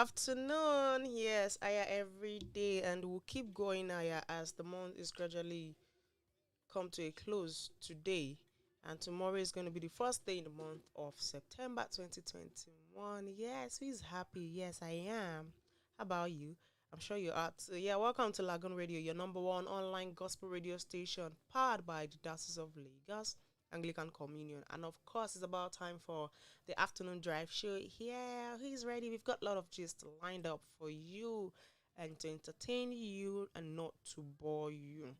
afternoon. Yes, Aya every day, and we'll keep going Aya as the month is gradually come to a close today. And tomorrow is going to be the first day in the month of September 2021. Yes, who's happy? Yes, I am. How about you? I'm sure you are too. Yeah, welcome to Lagoon Radio, your number one online gospel radio station, powered by the Diocese of Lagos, Anglican Communion. And of course, it's about time for the afternoon drive show. Yeah, he's ready. We've got a lot of gist lined up for you and to entertain you and not to bore you.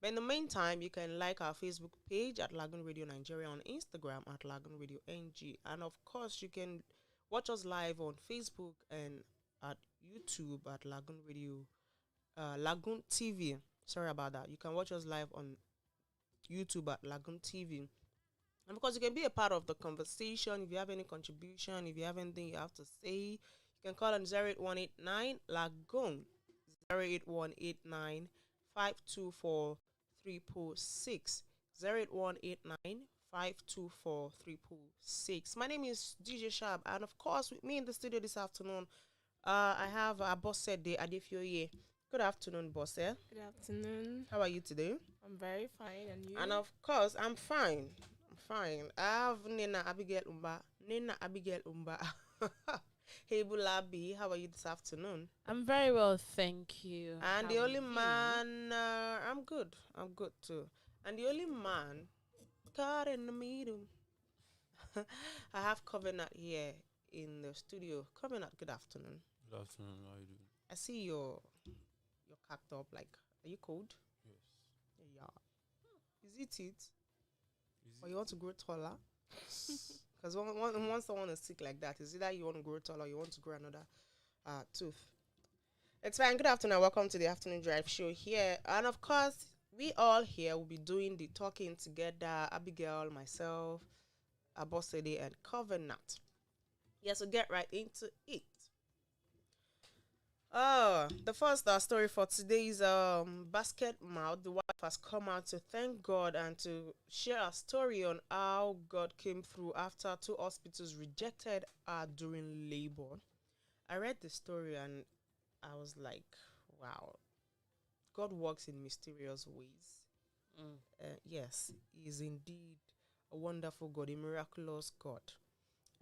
But in the meantime, you can like our Facebook page at Lagoon Radio Nigeria, on Instagram at Lagoonradio.Ng, and of course, you can watch us live on Facebook and at YouTube at Lagoon Radio, Lagoon TV. Sorry about that. You can watch us live on YouTube at Lagoon TV. And because you can be a part of the conversation, if you have any contribution, if you have anything you have to say, you can call on 08189 Lagoon 08189 524 346 08189 524 346. My name is DJ Shab, and of course, with me in the studio this afternoon, I have Bosse de Adefioye. Good afternoon, Bosse. Good afternoon. How are you today? I'm very fine, and you? And of course, I'm fine. I'm fine. I have Nina Abigail Umba. Hey, Bulabi, how are you this afternoon? I'm very well, thank you. And How the are only you? man, I'm good. I'm good too. And the only man, caught in the middle. I have Covenant here in the studio. Covenant, good afternoon. Good afternoon, how are you doing? I see you're cacked up. Like, are you cold? Yes. Yeah. Is it? Is Or you want to grow taller? Because once someone is sick like that, is either you want to grow taller or you want to grow another tooth. It's fine. Good afternoon. Welcome to the Afternoon Drive Show here. And of course, we all here will be doing the talking together. Abigail, myself, Abosede, and Covenant. Yeah, so get right into it. The first story for today's basket mouth. The wife has come out to thank God and to share a story on how God came through after two hospitals rejected her during labor. I read the story and I was like, wow, God works in mysterious ways. Yes, He is indeed a wonderful God, a miraculous God.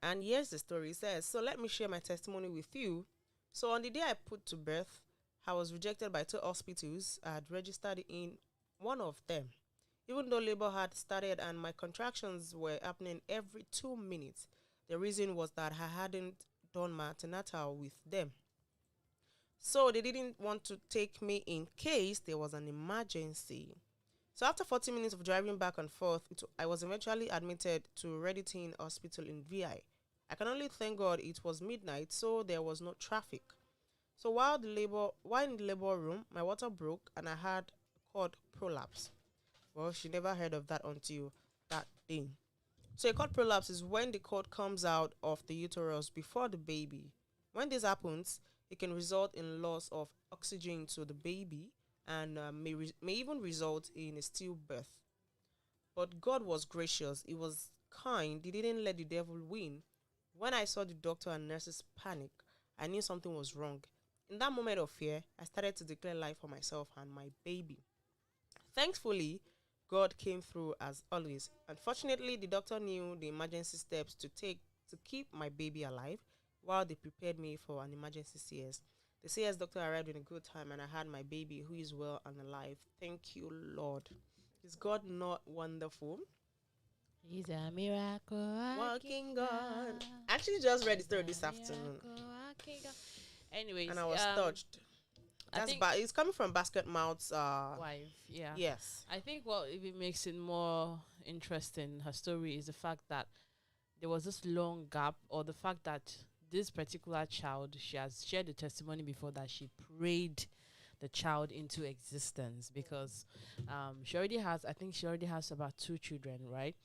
And here's the story. It says, so let me share my testimony with you. So on the day I put to birth, I was rejected by two hospitals. I had registered in one of them. Even though labor had started and my contractions were happening every 2 minutes, the reason was that I hadn't done my antenatal with them. So they didn't want to take me in case there was an emergency. So after 40 minutes of driving back and forth, I was eventually admitted to Rev'd Hospital in VI. I can only thank God it was midnight, so there was no traffic. So while in the labor room, my water broke and I had cord prolapse. Well, she never heard of that until that day. So a cord prolapse is when the cord comes out of the uterus before the baby. When this happens, it can result in loss of oxygen to the baby and may even result in a stillbirth. But God was gracious. He was kind. He didn't let the devil win. When I saw the doctor and nurses panic, I knew something was wrong. In that moment of fear, I started to declare life for myself and my baby. Thankfully, God came through as always. Unfortunately, the doctor knew the emergency steps to take to keep my baby alive while they prepared me for an emergency CS. The CS doctor arrived in a good time and I had my baby who is well and alive. Thank you, Lord. Is God not wonderful? He's a miracle Walking God. I actually just read the story this afternoon. Anyways, And I was touched. That's it's coming from Basket Mouth's wife. Yeah. Yes. I think what even makes it more interesting, her story, is the fact that there was this long gap, or the fact that this particular child, she has shared the testimony before that she prayed the child into existence, because she already has about 2 children, right?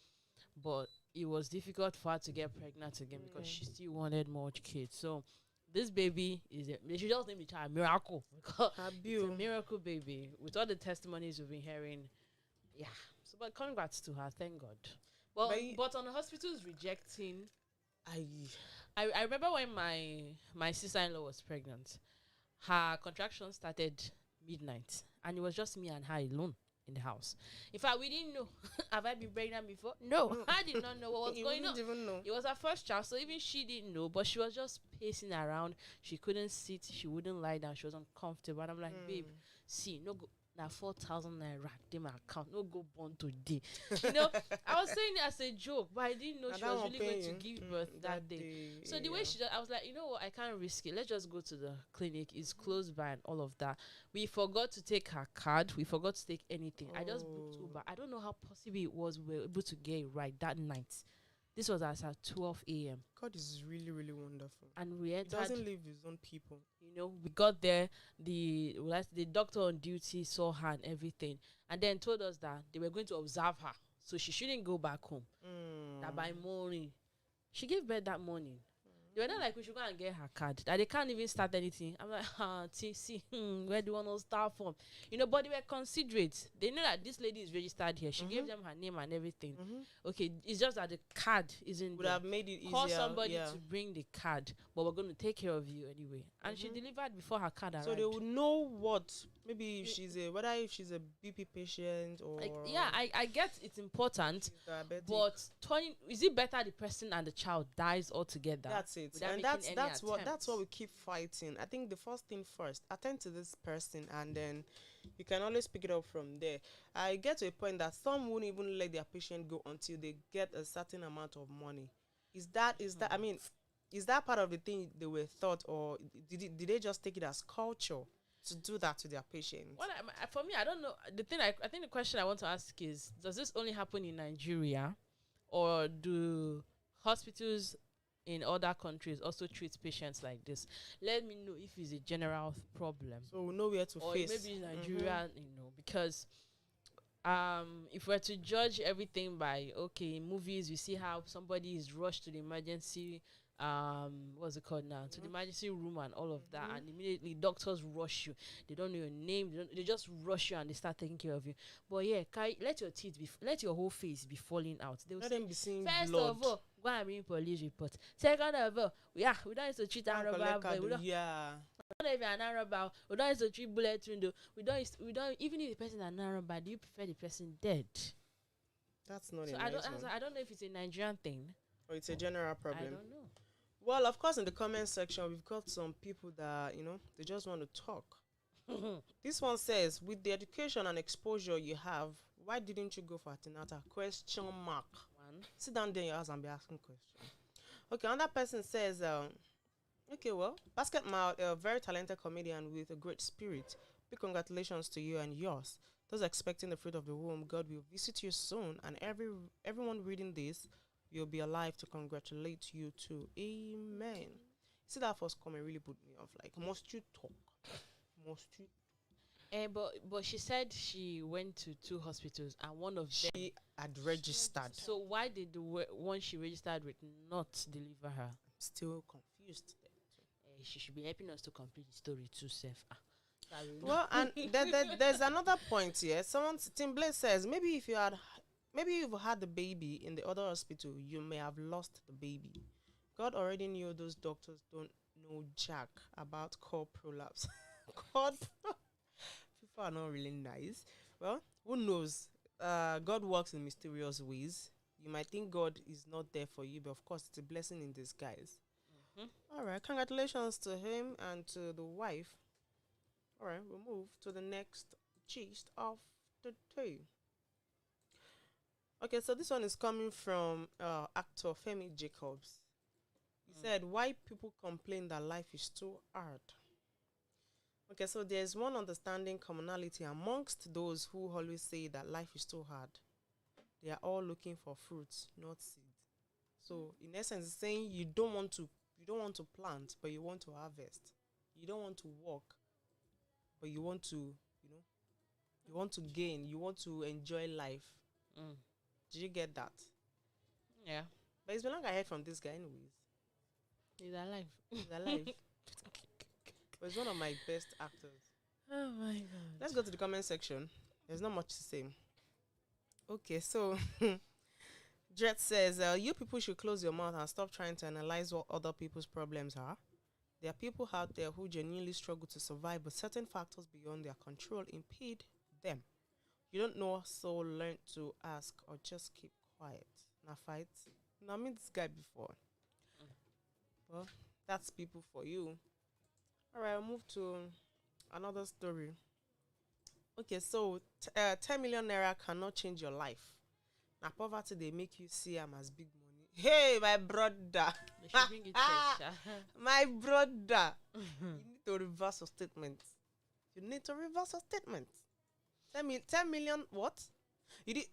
But it was difficult for her to get pregnant again because she still wanted more kids. So this baby they should just name the child Miracle, because it's a miracle baby with all the testimonies we've been hearing. Yeah. So, but congrats to her, thank God. But on the hospitals rejecting, I remember when my sister-in-law was pregnant. Her contraction started midnight, and it was just me and her alone in the house. In fact, we didn't know. Have I been pregnant before? No, I did not know what was You going wouldn't on. even know. It was her first child, so even she didn't know. But she was just pacing around. She couldn't sit. She wouldn't lie down. She was uncomfortable. And I'm like, babe, see, no go. Now 4,000 naira in my account. No go born today. I was saying it as a joke, but I didn't know And she that was one really going to paying, give birth that day. So the way yeah. she just, I was like, you know what, I can't risk it. Let's just go to the clinic. It's close by and all of that. We forgot to take her card. We forgot to take anything. I just booked Uber. I don't know how possible it was we were able to get it right that night. This was at 12 a.m. God is really, really wonderful. And we He entered. doesn't leave his own people. We got there. The doctor on duty saw her and everything, and then told us that they were going to observe her, so she shouldn't go back home. That by morning, she gave birth that morning. They were not like we should go and get her card. That they can't even start anything. I'm like, see, where do you want to start from? But they were considerate. They know that this lady is registered here. She gave them her name and everything. Okay, it's just that the card isn't Would there. have made it easier. Call somebody to bring the card, but we're going to take care of you anyway. And she delivered before her card arrived. So they would know what, maybe if she's a BP patient or I get it's important, diabetic. but is it better the person and the child dies altogether? That's it. without And making that's any that's what we keep fighting. I think the first thing first, attend to this person, and then you can always pick it up from there. I get to a point that some won't even let their patient go until they get a certain amount of money. Is that I mean, is that part of the thing they were taught, or did they just take it as culture to do that to their patients? Well, for me, I don't know. The thing I think the question I want to ask is: does this only happen in Nigeria, or do hospitals in other countries also treat patients like this? Let me know if it's a general problem. So we know where to or face. Maybe in Nigeria, because if we're to judge everything by in movies, you see how somebody is rushed to the emergency what's it called now, to the emergency room and all of that, and immediately doctors rush you. They don't know your name, they just rush you and they start taking care of you. But let your teeth let your whole face be falling out. They will Let them be seeing first blood. of all, go and bring police report. Second of all, we don't used to treat an robber. We don't even an robber. We don't used to treat bullet window. We don't even if the person is an robber, do you prefer the person dead? That's not so a I nice don't one. I don't know if it's a Nigerian thing. Or it's a general problem. I don't know. Well, of course, in the comment section, we've got some people that, they just want to talk. This one says, with the education and exposure you have, why didn't you go for antenatal? Question mark. One. Sit down there in your house and be asking questions. Okay, another person says, okay, well, Basket Mouth, a very talented comedian with a great spirit. Big congratulations to you and yours. Those expecting the fruit of the womb, God will visit you soon. And everyone reading this, you'll be alive to congratulate you too. Amen. See, that first comment really put me off. Like, must you talk? Must you? But she said she went to 2 hospitals and one of them She had registered. So why did the one she registered with not deliver her? I'm still confused. She should be helping us to complete the story too, Seth. Well, and there's another point here. Tim Blake says maybe if you've had the baby in the other hospital, you may have lost the baby. God already knew those doctors don't know jack about core prolapse. God, people are not really nice. Well, who knows? God works in mysterious ways. You might think God is not there for you, but of course, it's a blessing in disguise. All right, congratulations to him and to the wife. All right, we'll move to the next gist of the day. Okay, so this one is coming from actor Femi Jacobs. He said, why people complain that life is too hard? Okay, so there's one understanding commonality amongst those who always say that life is too hard. They are all looking for fruits, not seeds. So in essence, it's saying you don't want to plant, but you want to harvest. You don't want to walk, but you want to, you want to gain. You want to enjoy life. Did you get that? Yeah. But it's been long I heard from this guy anyways. He's alive. He's alive. But he's one of my best actors. Oh my God. Let's go to the comment section. There's not much to say. Okay, so Jet says, you people should close your mouth and stop trying to analyze what other people's problems are. There are people out there who genuinely struggle to survive, but certain factors beyond their control impede them. You don't know, so learn to ask or just keep quiet. Now fight. Now I met this guy before. Well, that's people for you. All right, I'll move to another story. Okay, so 10 million naira cannot change your life. Now poverty they make you see am as big money. Hey, my brother. They should bring it fresh. My brother. You need to reverse your statement. You need to reverse your statement. 10 million what? You did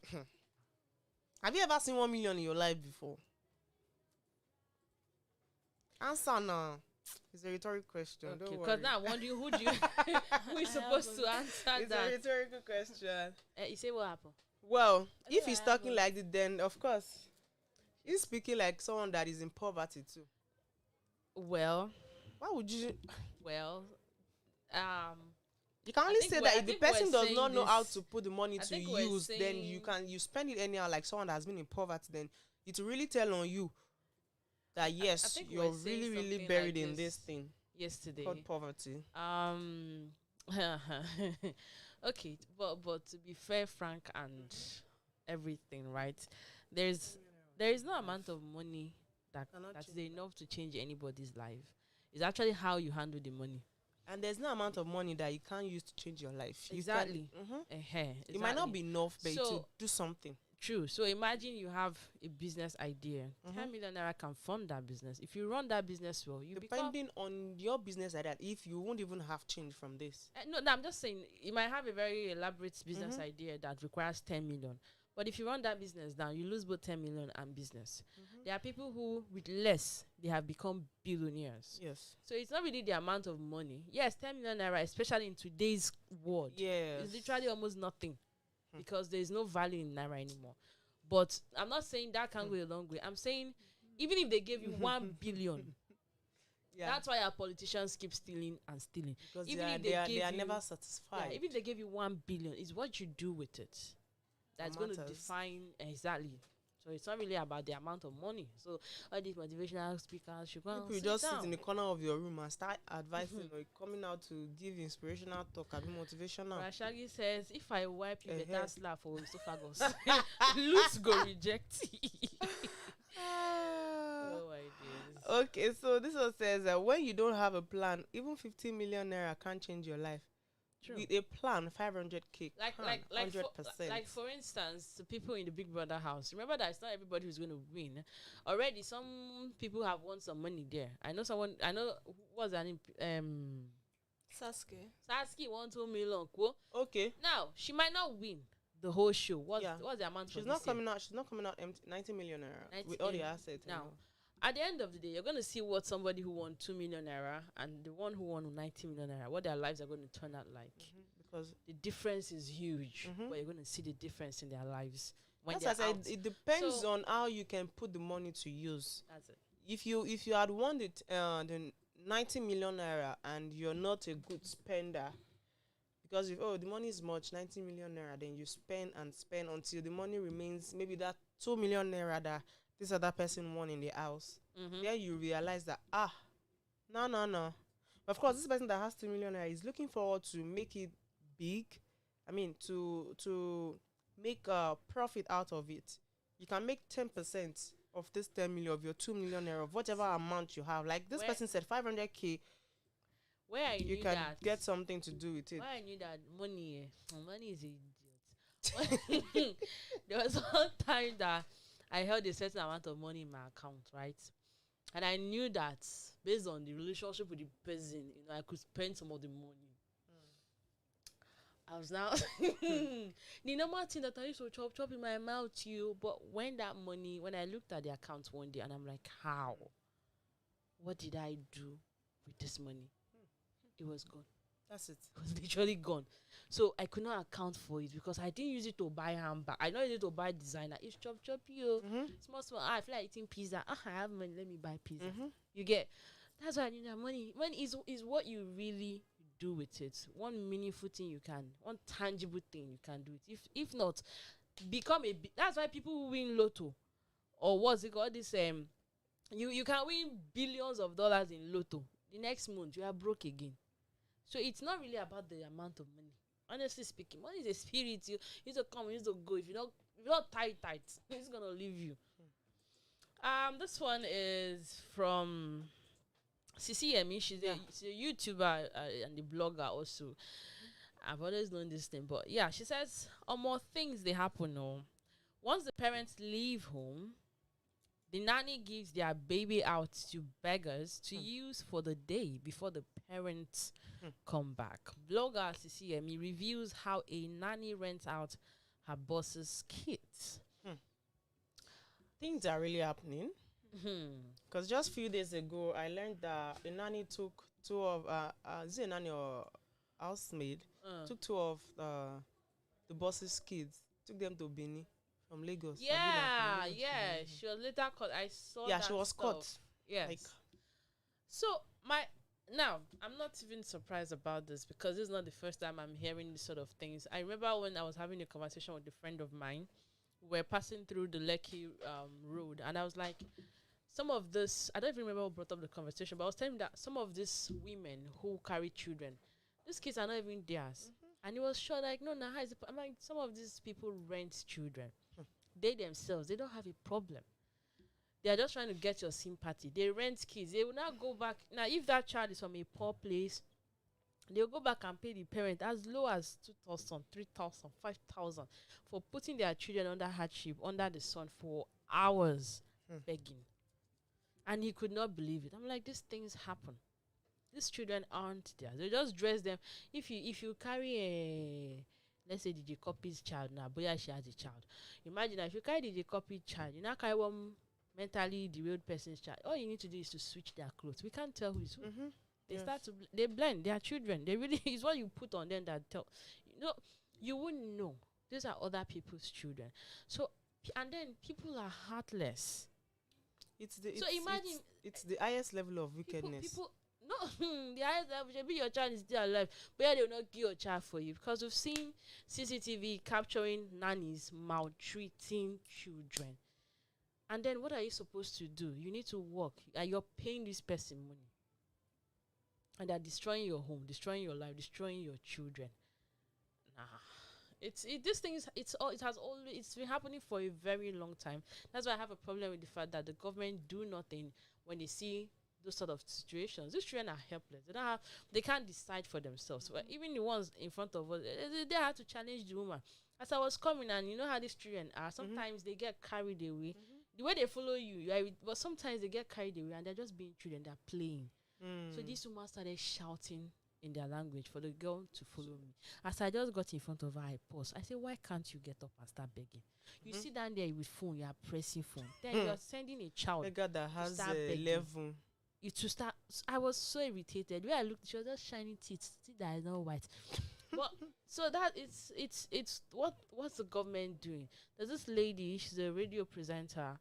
Have you ever seen 1 million in your life before? Answer now. It's a rhetorical question. Okay, Don't worry. because now I'm wondering who is supposed to answer It's that. a rhetorical question. You say what happened? Well, I if know he's I talking haven't. like this, then of course he's speaking like someone that is in poverty too. Well, Why would you? um, You can I only think say we're- that I if the think we're person does saying not know how this- to put the money I to think we're use, then saying- you spend it anyhow like someone that has been in poverty. Then it will really tell on you that yes, think you're we're saying really something buried like in this this thing yesterday. called poverty. Okay, but to be fair, frank, and everything, right? There is no amount of money Cannot that's change enough to change anybody's life. It's actually how you handle the money. And there's no amount of money that you can't use to change your life. Exactly. It might not be enough, but to So- do something. True. So imagine you have a business idea. 10 million naira can fund that business. If you run that business well, you become. Depending on your business like that, if you won't even have change from this. No, I'm just saying you might have a very elaborate business idea that requires 10 million. But if you run that business down, you lose both 10 million and business. There are people who, with less, they have become billionaires. Yes. So it's not really the amount of money. Yes, 10 million naira, especially in today's world, Yes. it's literally almost nothing because there is no value in naira anymore. But I'm not saying that can go a long way. I'm saying even if they gave you 1 billion, Yeah. that's why our politicians keep stealing and stealing. Because even if they are gave you- never satisfied. Yeah, even if they give you 1 billion, it's what you do with it that's going to matters. define exactly. So it's not really about the amount of money. So all these motivational speakers should go and People sit just down. sit in the corner of your room and start advising or coming out to give inspirational talk and be motivational. Rashagi says, if I wipe you Eh-heh. better slap for esophagus, looks go reject. Oh my days. Okay, so this one says that when you don't have a plan, even 15 million naira can't change your life. True. With a plan, 500k, Like can, like 100%. like for instance, the people in the Big Brother house. Remember that it's not everybody who's going to win. Already, some people have won some money there. I know someone. I know who was her name. Sasuke won 2 million. Quo. Okay, Now she might not win the whole show. What's Yeah. the amount? she's for not this year? coming out. She's not coming out empty. 90 million naira 90 with all the million. assets. Now, and all. At the end of the day, you're going to see what somebody who won 2 million naira and the one who won 90 million naira, what their lives are going to turn out like. Because The difference is huge, Mhm. but you're going to see the difference in their lives when that's they're why I out. said it depends So- on how you can put the money to use. That's it. If you had won the 90 million naira and you're not a good spender, because if the money is much 90 million naira, then you spend and spend until the money remains maybe that 2 million naira that this other person won in the house. Mhm. Then you realize that no. Of course, this person that has 2 million naira is looking forward to make it big. I mean, to make a profit out of it. You can make 10% of this 10 million of your 2 million naira of whatever amount you have. Like this Where- person said, 500k. Where I You knew can that, get something to do with it. where I knew that money is an idiot. There was one time that I held a certain amount of money in my account, right? And I knew that based on the relationship with the person, I could spend some of the money. I was now the normal thing that I used to chop in my mouth, but when I looked at the account one day and I'm like, how? What did I do with this money? It was gone. That's it. It was literally gone. So I could not account for it because I didn't use it to buy handbag. I don't use it to buy designer. It's chop, you. Small. I feel like eating pizza. I have money. Let me buy pizza. You get. That's why I need that money. Money is what you really do with it. One meaningful thing you can. One tangible thing you can do it. If not, become a. That's why people who win lotto or what's it called? This you can win billions of dollars in lotto. The next month you are broke again. So it's not really about the amount of money. Honestly speaking, money is a spirit. You need to come, you need to go. If you don't tie tight, it's gonna leave you. This one is from Sisi Yemi. She's a YouTuber and a blogger also. I've always known this thing, but yeah, she says, more things they happen. No, once the parents leave home, the nanny gives their baby out to beggars to use for the day before the parents come back. Blogger CCME reviews how a nanny rents out her boss's kids. Things are really happening. Because just a few days ago, I learned that a nanny took two of, is it a nanny or housemaid, took two of the boss's kids, took them to Benin from Lagos. Yeah. She was later caught. I saw that. Yeah, she was stuff. caught. Yes. So now I'm not even surprised about this because this is not the first time I'm hearing these sort of things. I remember when I was having a conversation with a friend of mine. We're passing through the Lekki road, and I was like, some of this, I don't even remember who brought up the conversation, but I was telling him that some of these women who carry children, these kids are not even theirs. And he was sure, like, no, how is it? I'm like, some of these people rent children. They themselves, they don't have a problem. They are just trying to get your sympathy. They rent kids. They will not go back. Now, if that child is from a poor place, they'll go back and pay the parent as low as 2,000, 3,000, 5,000 for putting their children under hardship, under the sun for hours begging. And he could not believe it. I'm like, these things happen. These children aren't there. They just dress them. If you carry a, let's say, DJ Copy's child now, Boya she has a child. Imagine if you carry DJ Copy's child, you now carry one mentally derailed person's child. All you need to do is to switch their clothes. We can't tell who is who. They start to they blend. They are children. They really is what you put on them that tell. You wouldn't know. These are other people's children. So and then people are heartless. It's the highest level of wickedness. The highest level. Maybe your child is still alive, but yeah, they will not give your child for you because we've seen CCTV capturing nannies maltreating children. And then what are you supposed to do? You need to work. You're paying this person money. And they're destroying your home, destroying your life, destroying your children. It's been happening for a very long time. That's why I have a problem with the fact that the government do nothing when they see those sort of situations. These children are helpless. They can't decide for themselves. Well, even the ones in front of us, they have to challenge the woman. As I was coming, and you know how these children are. Sometimes they get carried away. The way they follow you, but sometimes they get carried away and they're just being children. They're playing. So this woman started shouting in their language for the girl to follow me. As I just got in front of her, I paused. I said, why can't you get up and start begging? You sit down there with phone, you are pressing phone. Then you are sending a child. The girl that has a level. You to start. I was so irritated. When I looked, she was just shining teeth that is not white. But so that it's what's the government doing? There's this lady, she's a radio presenter.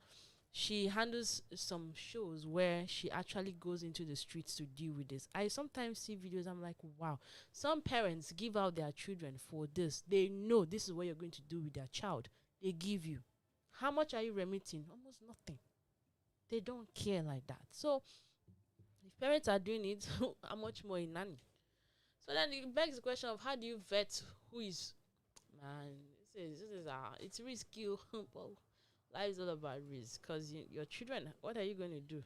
She handles some shows where she actually goes into the streets to deal with this. I sometimes see videos, I'm like, wow. Some parents give out their children for this. They know this is what you're going to do with their child. They give you. How much are you remitting? Almost nothing. They don't care like that. So, if parents are doing it, how much more in nanny? So then it begs the question of how do you vet who is, man, it's risky. Life is all about risk because your children, what are you going to do?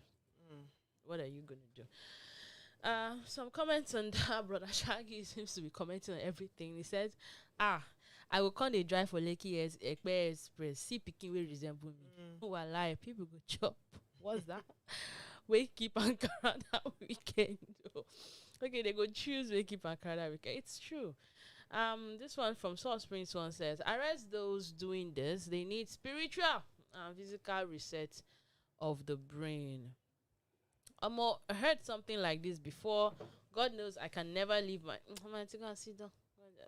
What are you going to do? Some comments on that. Brother Shaggy seems to be commenting on everything. He says, I will come a drive for Lekki Express. See picking will resemble me. Who are lie? People go chop. What's that? Wake keep and carry that weekend. Okay, they go choose wake keep and carry that weekend. It's true. This one from Source Prince one says, arrest those doing this. They need spiritual and physical reset of the brain. I heard something like this before. God knows I can never leave my. Sit down.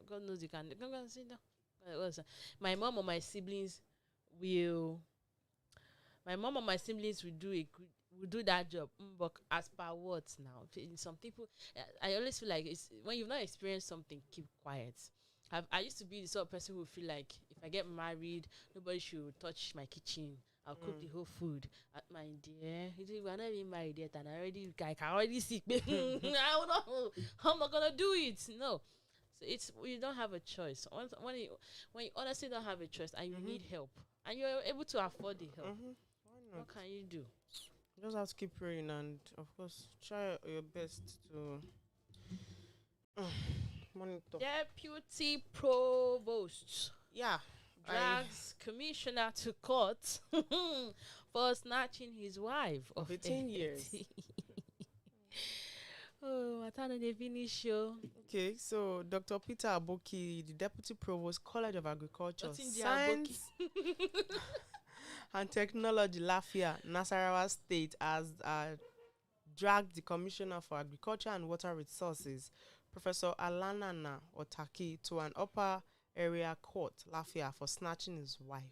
God knows you can. Go and sit down. My mom or my siblings will. My mom or my siblings will do that job. But as per what now? Some people, I always feel like it's when you've not experienced something, keep quiet. I used to be the sort of person who feel like if I get married, nobody should touch my kitchen. I'll cook the whole food. My dear, we're not even married yet, and I can already see. I don't know how am I gonna do it. No, so it's you don't have a choice. When you honestly don't have a choice and you need help, and you're able to afford the help, Why not? what can you do? You just have to keep praying and, of course, try your best to monitor. Deputy Provost Yeah, drags commissioner to court for snatching his wife of 18 years. Oh, I thought they finish show. Okay, so Dr. Peter Aboki, the Deputy Provost, College of Agriculture, What's in the Science and Technology, Lafia, Nasarawa State, has dragged the Commissioner for Agriculture and Water Resources, Professor Alanana Otaki, to an upper area court, Lafia, for snatching his wife.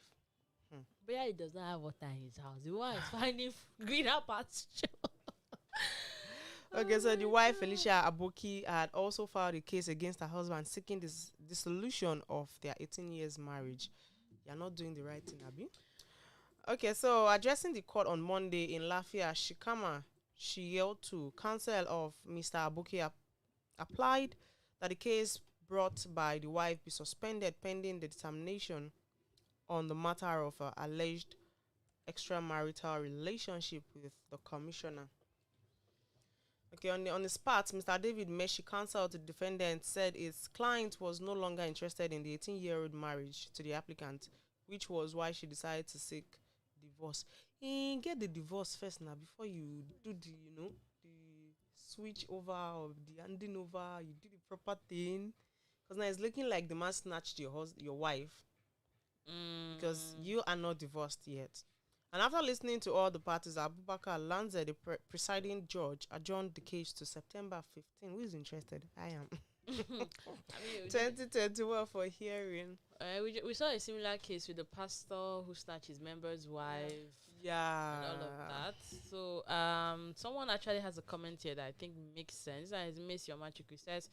But yeah, he does not have water in his house. The one is finding greener pasture. Okay, so the wife, Felicia Aboki, had also filed a case against her husband seeking this dissolution of their 18 years marriage. You're not doing the right thing, Abi. Okay, so addressing the court on Monday in Lafia, Shikama Shiyeltu, counsel of Mr. Aboki, applied that the case brought by the wife be suspended pending the determination on the matter of alleged extramarital relationship with the commissioner. Okay, on the spot, Mr. David Meshi, counsel to the defendant, said his client was no longer interested in the 18-year-old marriage to the applicant, which was why she decided to seek divorce. Get the divorce first now before you do the, the switch over or the handing over. You do the proper thing, because now it's looking like the man snatched your wife because you are not divorced yet. And after listening to all the parties, Abubakar Lanze, the presiding judge, adjourned the case to September 15. Who is interested? I am. 2021 for hearing. We saw a similar case with the pastor who snatched his member's wife. Yeah. And all of that. So, someone actually has a comment here that I think makes sense. And it's Miss Yomachiku says,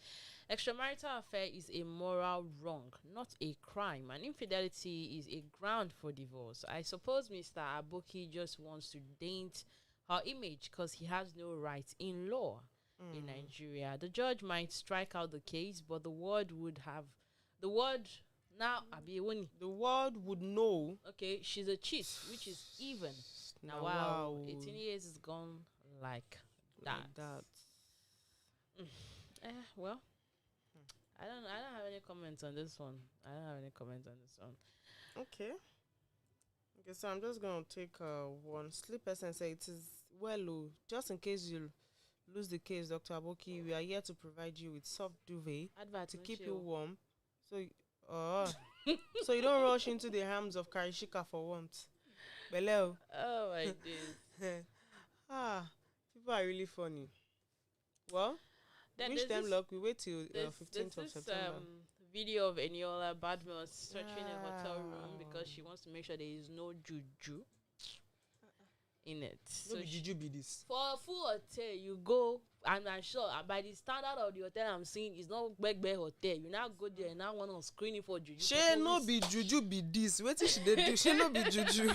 extramarital affair is a moral wrong, not a crime. And infidelity is a ground for divorce. I suppose Mr. Aboki just wants to dent her image because he has no rights in law in Nigeria. The judge might strike out the case, but the world would know. Okay, she's a cheat, which is even. Now, wow, 18 years is gone like that. Well, I don't have any comments on this one. Okay, so I'm just going to take one. Sleep person say it is just in case you lose the case, Dr. Aboki, we are here to provide you with soft duvet to keep you warm. So you don't rush into the arms of Karishika for warmth. Beleo. Oh my days. People are really funny. Well, wish them luck. We wait till 15th of September. Video of Eniola Badmus searching a hotel room because she wants to make sure there is no juju in it. So juju be this. For a full hotel, you go, and I'm sure by the standard of the hotel I'm seeing, it's not Begbe Hotel. You now go there and now want to screen it for juju. She no be juju be this. What should they do? She no be juju.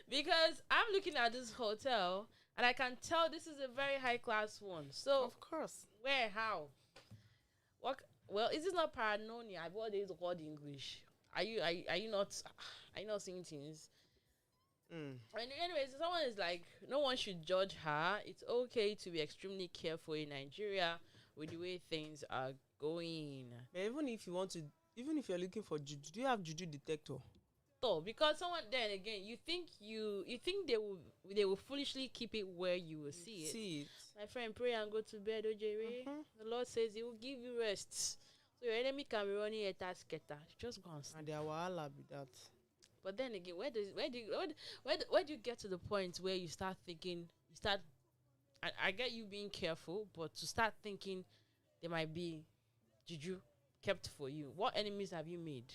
Because I'm looking at this hotel and I can tell this is a very high class one. So of course, where, how, what? Well, is this not paranoia? What is called in English? Are you not seeing things? Anyways, someone is like, no one should judge her. It's okay to be extremely careful in Nigeria with the way things are going. But even if you're looking for juju, do you have juju detector? Because someone, then again, you think they will foolishly keep it where you will see it. My friend, pray and go to bed, Ojere. The Lord says He will give you rest. So your enemy can be running a task getter. Just go and sleep. And their wahala be that. But then again, where do you get to the point where you start thinking? I get you being careful, but to start thinking there might be juju kept for you. What enemies have you made?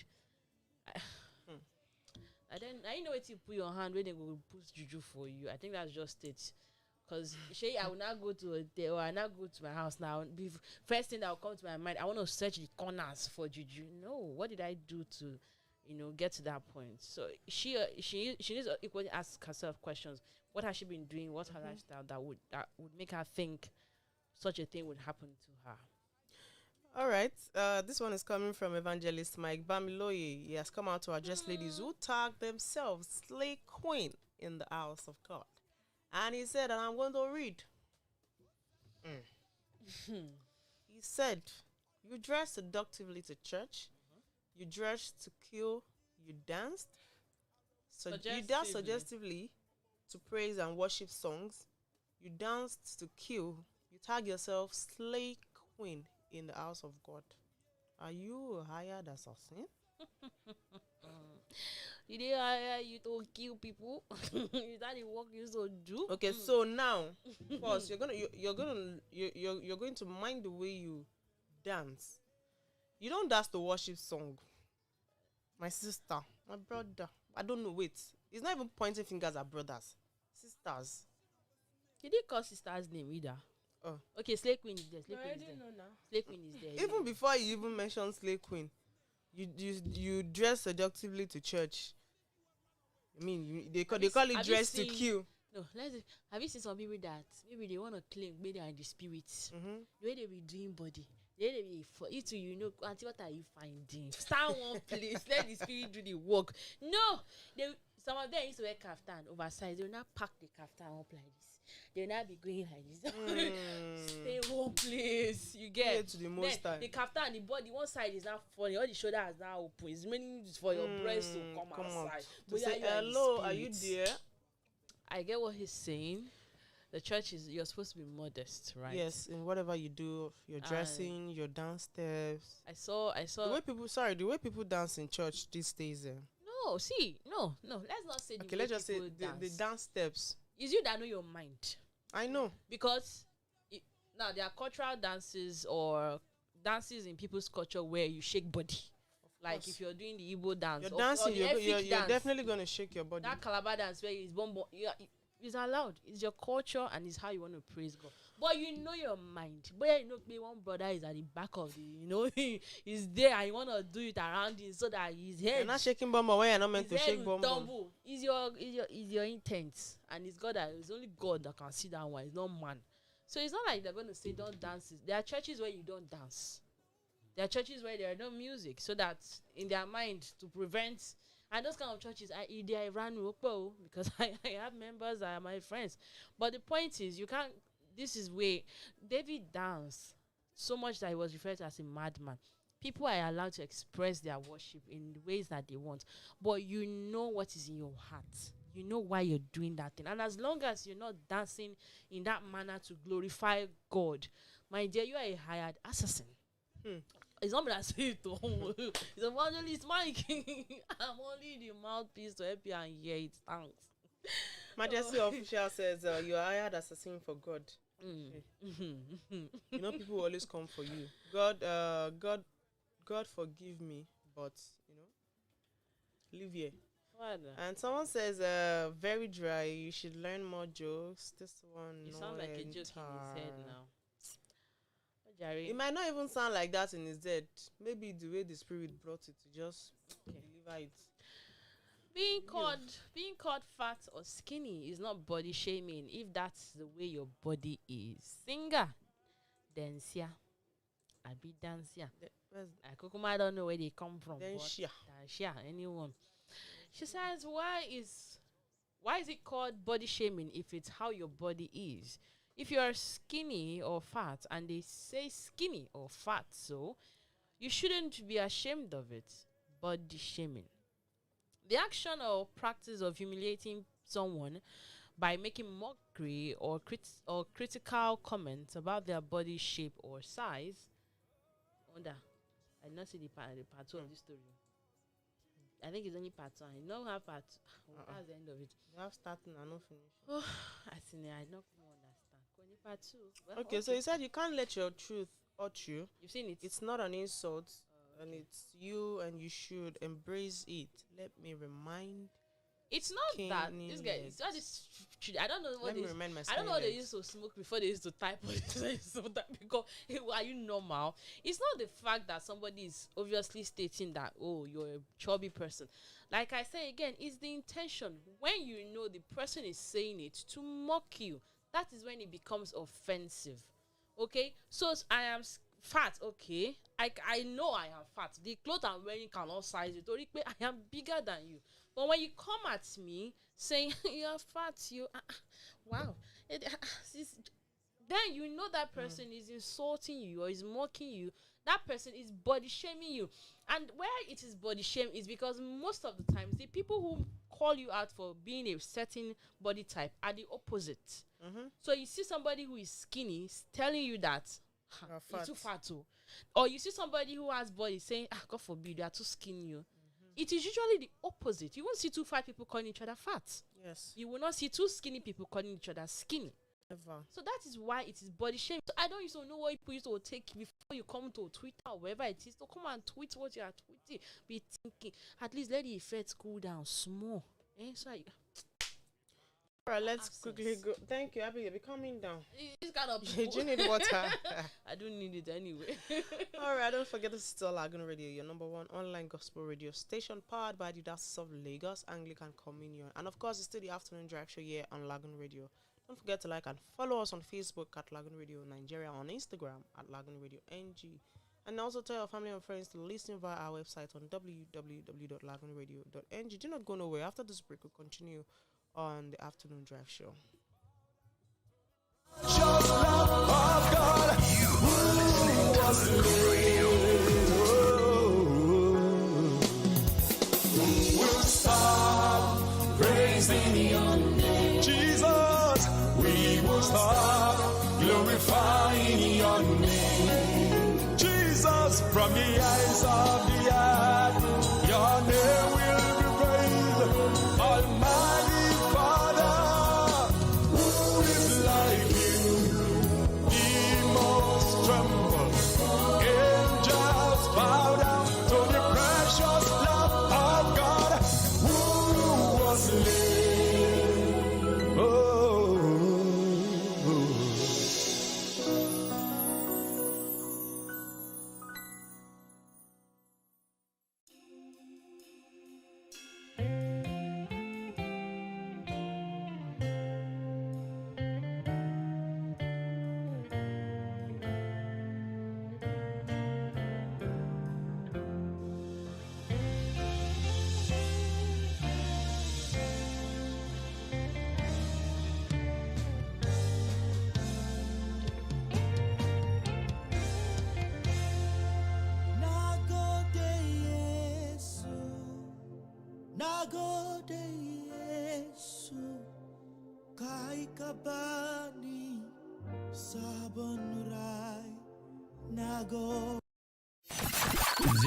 And then I know what you put your hand when they will put juju for you. I think that's just it. Because I will not go to a day or I not go to my house now. First thing that will come to my mind, I want to search the corners for juju. No, what did I do to, get to that point. So she needs to equally ask herself questions. What has she been doing? What's her lifestyle that would make her think such a thing would happen to her? All right. This one is coming from Evangelist Mike Bamiloye. He has come out to address ladies who tag themselves slay queen in the house of God. And he said, and I'm going to read. He said, you dress seductively to church. You dressed to kill. You danced. So you danced suggestively to praise and worship songs. You danced to kill. You tag yourself slay queen in the house of God. Are you a hired assassin? Did they hire you to kill people? Is that the work you so do? Okay, so now, first you're going to mind the way you dance. You don't dance to worship song. My sister, my brother. I don't know. Wait, it's not even pointing fingers at brothers, sisters. Did they call sister's name either? Oh, okay. Slay Queen is there. Slay no, Queen I is there. didn't know now. Slay Queen is there. Even before you even mention slay queen, you dress seductively to church. I mean, they call it dress to kill. No, have you seen some people that maybe they want to claim maybe they are in the spirits? The way they be doing body, the way they be for you to auntie, what are you finding? Stand one place, let the spirit do the work. No, some of them used to wear kaftan oversized. They will not pack the kaftan up like this. They will not be going like this. Stay one place. You get to the most time. The kaftan, the body, one side is not funny. All the shoulder is now open. It's meaning for your breast to come outside. To say hello, are you there? I get what he's saying. The church you're supposed to be modest, right? Yes, in whatever you do, your dressing, your dance steps. I saw the way people dance in church these days. No, let's not say okay, let's just say the dance steps. It's you that know your mind. I know. Because now there are cultural dances or dances in people's culture where you shake body. Like if you're doing the Igbo dance, you're dancing, you're definitely gonna shake your body. That Calabar dance where it's bomb, it's allowed. It's your culture and it's how you want to praise God. But you know your mind. But one brother is at the back of the, he's there and you want to do it around him so that his head. You're not shaking bomb when you're not meant to shake bomb. It's your intent, and it's God it's only God that can see that one. It's not man. So it's not like they're going to say don't dance. There are churches where you don't dance. There are churches where there are no music, so that in their mind to prevent. And those kind of churches, I ran because I have members that are my friends. But the point is, you can't. This is where David danced so much that he was referred to as a madman. People are allowed to express their worship in the ways that they want, but you know what is in your heart. You know why you're doing that thing. And as long as you're not dancing in that manner to glorify God, my dear, you are a hired assassin. It's not me that say it to it's evangelist Mike. I'm only the mouthpiece to help you and hear it. Thanks. Majesty official says you are hired assassin for God. People always come for you. God forgive me, but live here. And someone says very dry. You should learn more jokes. This one. You sound like a joke in his head now. It might not even sound like that in his head. Maybe the way the spirit brought it to just deliver it. Being called fat or skinny is not body shaming if that's the way your body is. Singer, dancia, I be dancia. I don't know where they come from. Dancia, anyone. She says, why is it called body shaming if it's how your body is? If you are skinny or fat and they say skinny or fat, so you shouldn't be ashamed of it. Body shaming. The action or practice of humiliating someone by making mockery or critical comments about their body shape or size. I did not see the part 2 of this story. I think it's only part 1. I don't have part 2. That's the end of it. You have starting and no finish. I don't understand. Part 2. Well, okay, so you said you can't let your truth hurt you. You've seen it. It's not an insult. And it's you, and you should embrace it. Let me remind It's not that this guy. It's not this. I don't know what I don't know what they used to smoke before they used to type on it. So that because are you normal? It's not the fact that somebody is obviously stating that you're a chubby person. Like I say again, it's the intention. When you know the person is saying it to mock you, that is when it becomes offensive. Okay, so I am fat. Okay, I know I am fat. The clothes I'm wearing cannot size it. I am bigger than you. But when you come at me saying you're fat, wow, then you know that person is insulting you or is mocking you. That person is body shaming you. And where it is body shame is because most of the times the people who call you out for being a certain body type are the opposite. So you see somebody who is skinny telling you that you're too fat too. Or you see somebody who has body saying, God forbid, you are too skinny. It is usually the opposite. You won't see two fat people calling each other fat. Yes. You will not see two skinny people calling each other skinny. Ever. So that is why it is body shame. So I don't used to know what people used to take before you come to Twitter or wherever it is. So come and tweet what you are tweeting. Be thinking, at least let the effects cool down small. So all right, let's quickly go. Thank you, Abby. You're calming down. This kind of Do you need water? I don't need it anyway. All right, don't forget this is still Lagoon Radio, your number one online gospel radio station powered by the Diocese of Lagos, Anglican Communion. And of course, it's still the afternoon drive show here on Lagoon Radio. Don't forget to like and follow us on Facebook at Lagoon Radio Nigeria, on Instagram at LagoonRadio.Ng. And also tell your family and friends to listen via our website on www.LagoonRadio.Ng. Do not go nowhere. After this break, we'll continue on the afternoon drive show. Just love of God. You are listening to Radio. We'll stop praising your name, Jesus. We will stop glorifying your name, Jesus. From the eyes of the earth, your name will be praised, Almighty.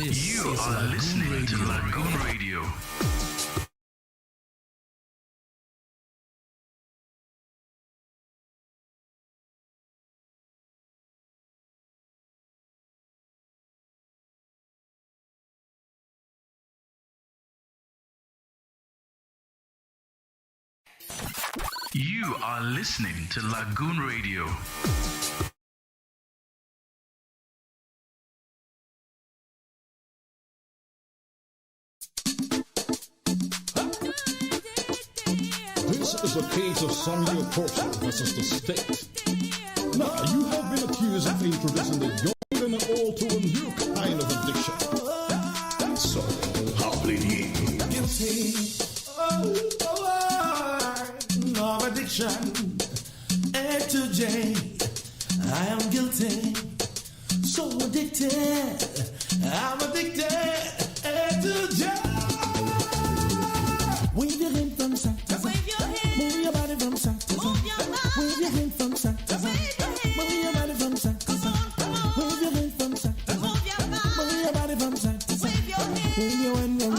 You are listening to Lagoon Radio. You are listening to Lagoon Radio. This is a case of Samuel Porter versus the state. Now, you have been accused of introducing the young and old to a new kind of addiction. So, how plead ye? Guilty of addiction, A to J. I am guilty, so addicted. I'm addicted, A to J. Wave your hand from side to side. Move your body from side to side. Wave your hand from side to side. Move your body from side to side. Wave your hand from side to side. Move your body from side to side. Wave your hand from side to side. Move your body from side to side.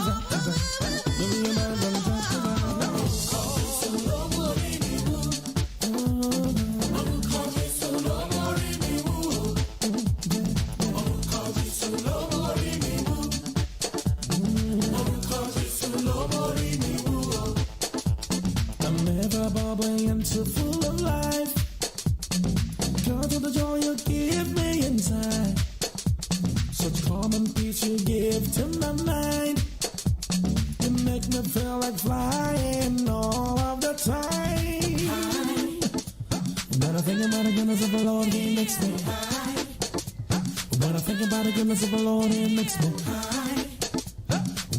so full of life. Because of the joy you give me inside. Such calm and peace you give to my mind. You make me feel like flying all of the time. When I think about the goodness of the Lord, He makes me high. When I think about the goodness of the Lord, He makes me high.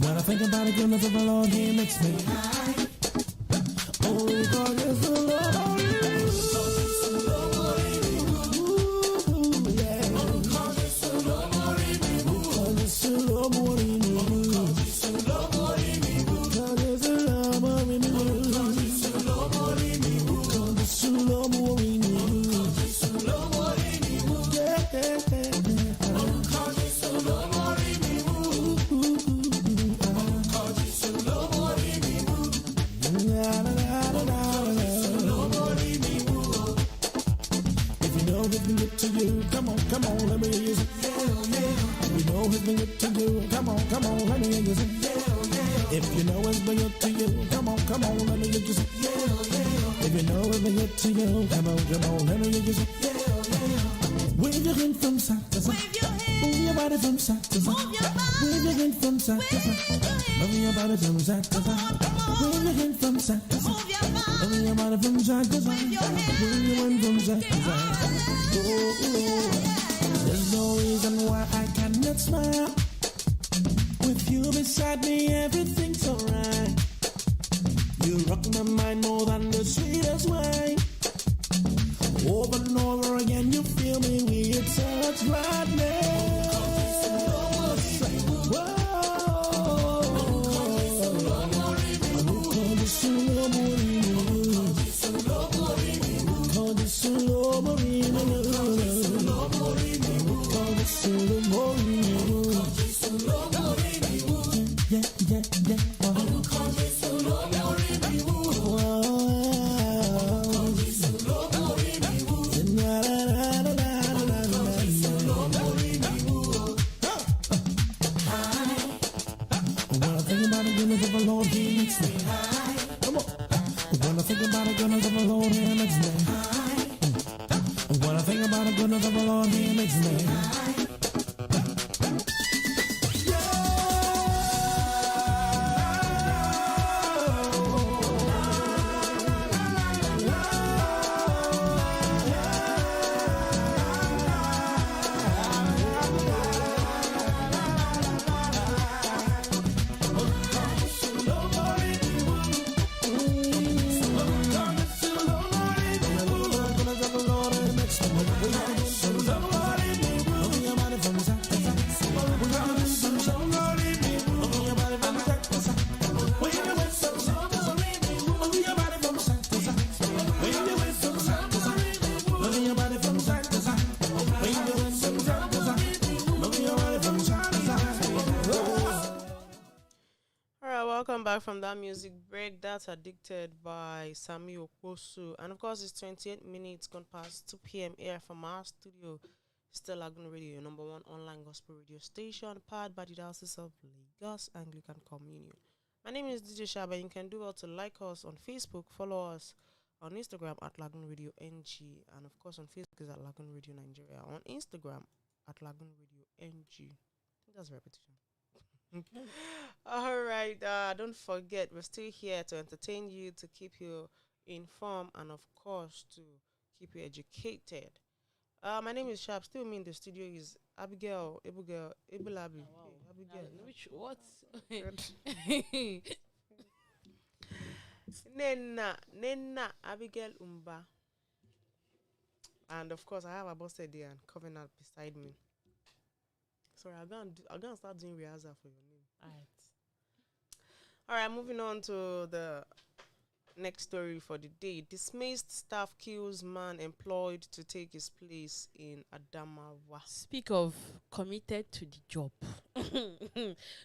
When I think about the goodness of the Lord, He makes me high. Oh, God is the Lord. There's no reason why I cannot smile. With you beside me, everything's alright. You rock my mind more than the sweetest wine. Over and over again, you fill me with such gladness. Welcome back from that music break. That's Addicted by Sami Okwosu. And of course, it's 28 minutes gone past 2 p.m. here from our studio. Still Lagoon Radio, your number one online gospel radio station, powered by the Diocese of Lagos Anglican Communion. My name is DJ Shaba. You can do well to like us on Facebook, follow us on Instagram at Lagoonradio.Ng, and of course on Facebook is at Lagoon Radio Nigeria. On Instagram at Lagoonradio.Ng. I think that's a repetition. All right, don't forget, we're still here to entertain you, to keep you informed, and of course to keep you educated. My name is Sharp. Still me in the studio is Abigail, Ebulabi. Wow. Abigail. Which what? Nena, Abigail Umba. And of course, I have Abosede and Covenant beside me. Sorry, I'm gonna start doing rehearsal for your name. All right, moving on to the next story for the day. Dismissed staff kills man employed to take his place in Adamawa. Speak of committed to the job.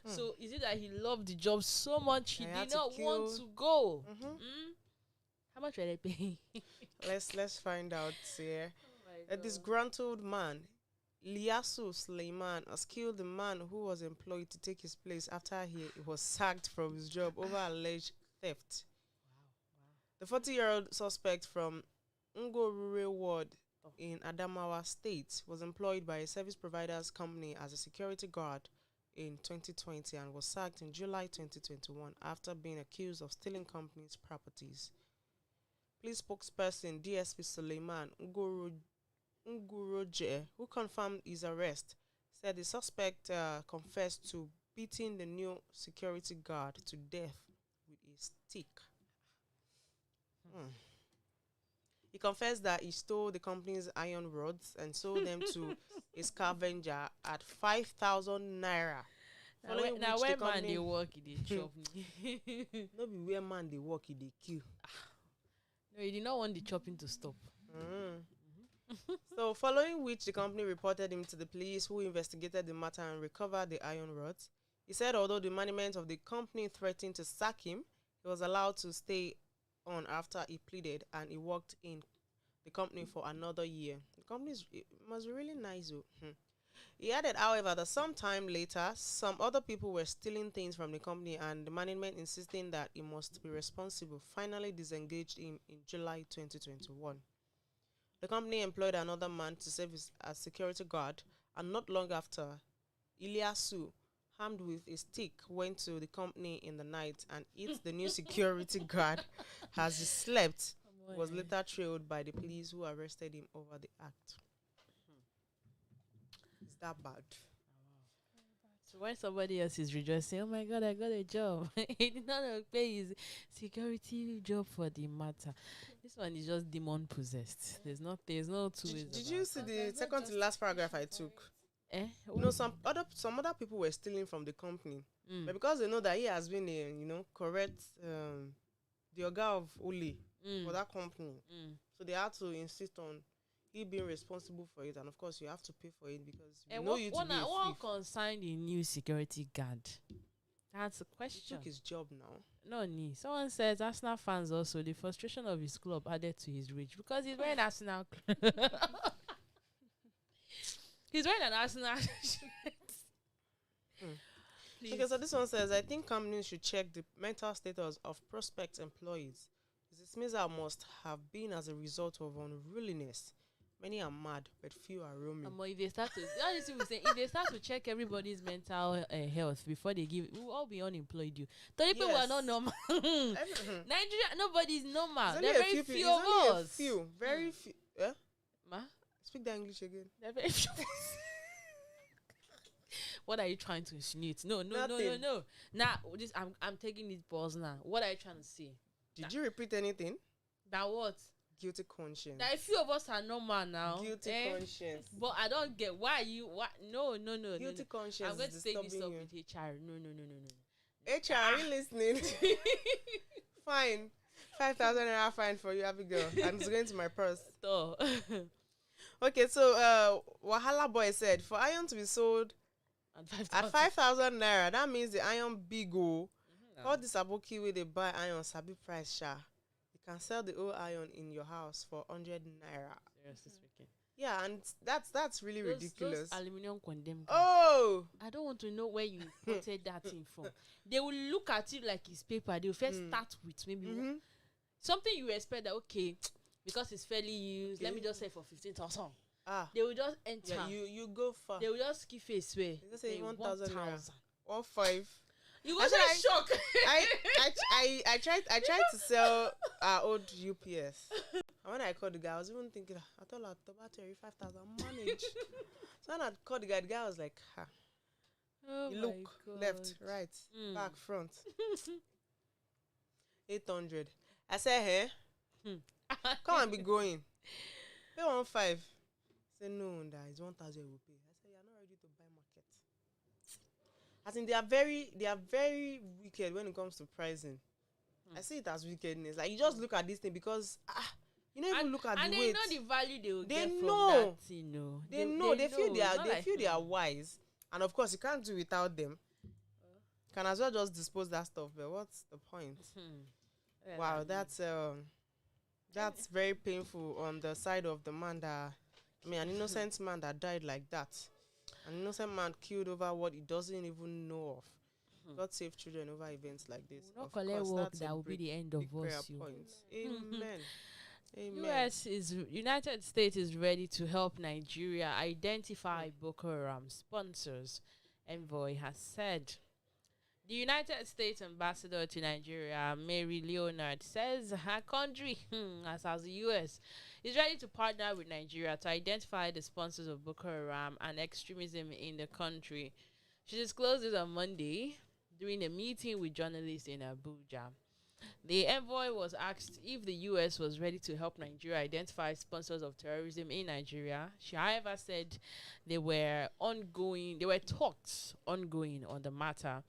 So is it that he loved the job so much he did not want to go? How much were they paying? Let's find out here. Oh A disgruntled man, Liasu Suleiman, has killed the man who was employed to take his place after he was sacked from his job over alleged theft. The 40-year-old suspect from Ngorure Ward in Adamawa State was employed by a service provider's company as a security guard in 2020 and was sacked in July 2021 after being accused of stealing company's properties. Police spokesperson DSP Suleiman Nguroje, who confirmed his arrest, said the suspect confessed to beating the new security guard to death with a stick. He confessed that he stole the company's iron rods and sold them to a scavenger at 5,000 naira. Now where man they work, they chop me. No be where man they work, they kill. No, he did not want the chopping to stop. So, following which the company reported him to the police, who investigated the matter and recovered the iron rods. He said although the management of the company threatened to sack him, he was allowed to stay on after he pleaded, and he worked in the company for another year. The company must be really nice. He added, however, that sometime later, some other people were stealing things from the company, and the management insisting that he must be responsible, finally disengaged him in July 2021. The company employed another man to serve as security guard, and not long after, Ilyasu, armed with a stick, went to the company in the night and hit the new security guard as he slept. He was later trailed by the police, who arrested him over the act. Is that bad? So when somebody else is rejoicing, oh my God, I got a job. He did not pay his security job for the matter. This one is just demon possessed. There's no two ways. Did you see the second to last paragraph I took? Some other people were stealing from the company, but because they know that he has been a correct the Oga of Oli for that company, so they had to insist on he being responsible for it, and of course you have to pay for it because we know you to be a thief. What concerned the new security guard? That's the question. He took his job now. No need. Someone says Arsenal fans also the frustration of his club added to his rage because he's wearing Arsenal. He's wearing an Arsenal shirt. Okay, so this one says, I think companies should check the mental status of prospect employees. The dismissal must have been as a result of unruliness. Many are mad, but few are roaming. If they start to, if they start to check everybody's mental health before they give, we'll all be unemployed. People are not normal. Nigeria, nobody's normal. There are very few of us. Very few. Yeah? Ma? Speak the English again. There are very few. What are you trying to insinuate? No. Now, I'm taking this pause now. What are you trying to say? Did you repeat anything? That what? Guilty conscience. That a few of us are normal now. Guilty conscience. But I don't get why you. What? No. Guilty conscience. I'm going to take this up you. with HR. No. HR, are you listening? Fine. 5,000 naira fine for you, Abigail. I'm just going to my purse. Okay, so Wahala Boy said, for iron to be sold at 5,000 naira, that means the iron big go. All this aboki where they buy iron sabi price sha. You can sell the old iron in your house for 100 naira. Seriously speaking. Yeah, and that's really ridiculous. Those aluminium condemn. Oh, I don't want to know where you quoted that thing from. They will look at it like it's paper. They will first start with maybe something you expect that okay, because it's fairly used. Let me just say for 15,000. They will just enter. Yeah, you go far. They will just give face way. They just say 1,000 naira. 1,500. You go say shock. I tried to sell our old UPS. And when I called the guy, I was even thinking, I thought I'd about 35,000 manage. So when I called the guy was like, you look left, right, back, front. 800. I said, hey, come and be going. Pay 1,500. Say no, that is 1,000 will pay. I said, you're not ready to buy market. I think they are very wicked when it comes to pricing. I see it as wickedness. Like you just look at this thing because you don't even look at the weight. And they know the value they will get from know. that thing. No. They know. They feel they are wise. And of course you can't do without them. Can as well just dispose that stuff, but what's the point? Wow, that's very painful on the side of the man that an innocent man that died like that. An innocent man killed over what he doesn't even know of. God save children over events like this. Not Of collect course, work that's that a will be the end of big prayer us. You. point. Amen. Amen. United States is ready to help Nigeria identify Boko Haram sponsors. Envoy has said. The United States ambassador to Nigeria, Mary Leonard, says her country, as the US, is ready to partner with Nigeria to identify the sponsors of Boko Haram and extremism in the country. She disclosed this on Monday during a meeting with journalists in Abuja. The envoy was asked if the US was ready to help Nigeria identify sponsors of terrorism in Nigeria. She, however, said there were talks ongoing on the matter.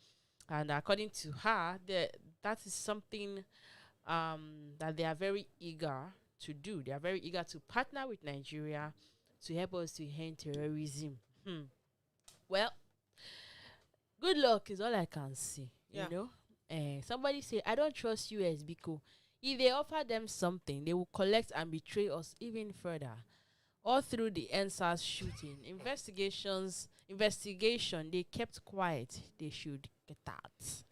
And according to her, that is something that they are very eager to do. They are very eager to partner with Nigeria to help us to end terrorism. Well, good luck is all I can see. Yeah. You know, somebody say I don't trust US because if they offer them something, they will collect and betray us even further. All through the NSAS shooting, investigation, they kept quiet. They should get out.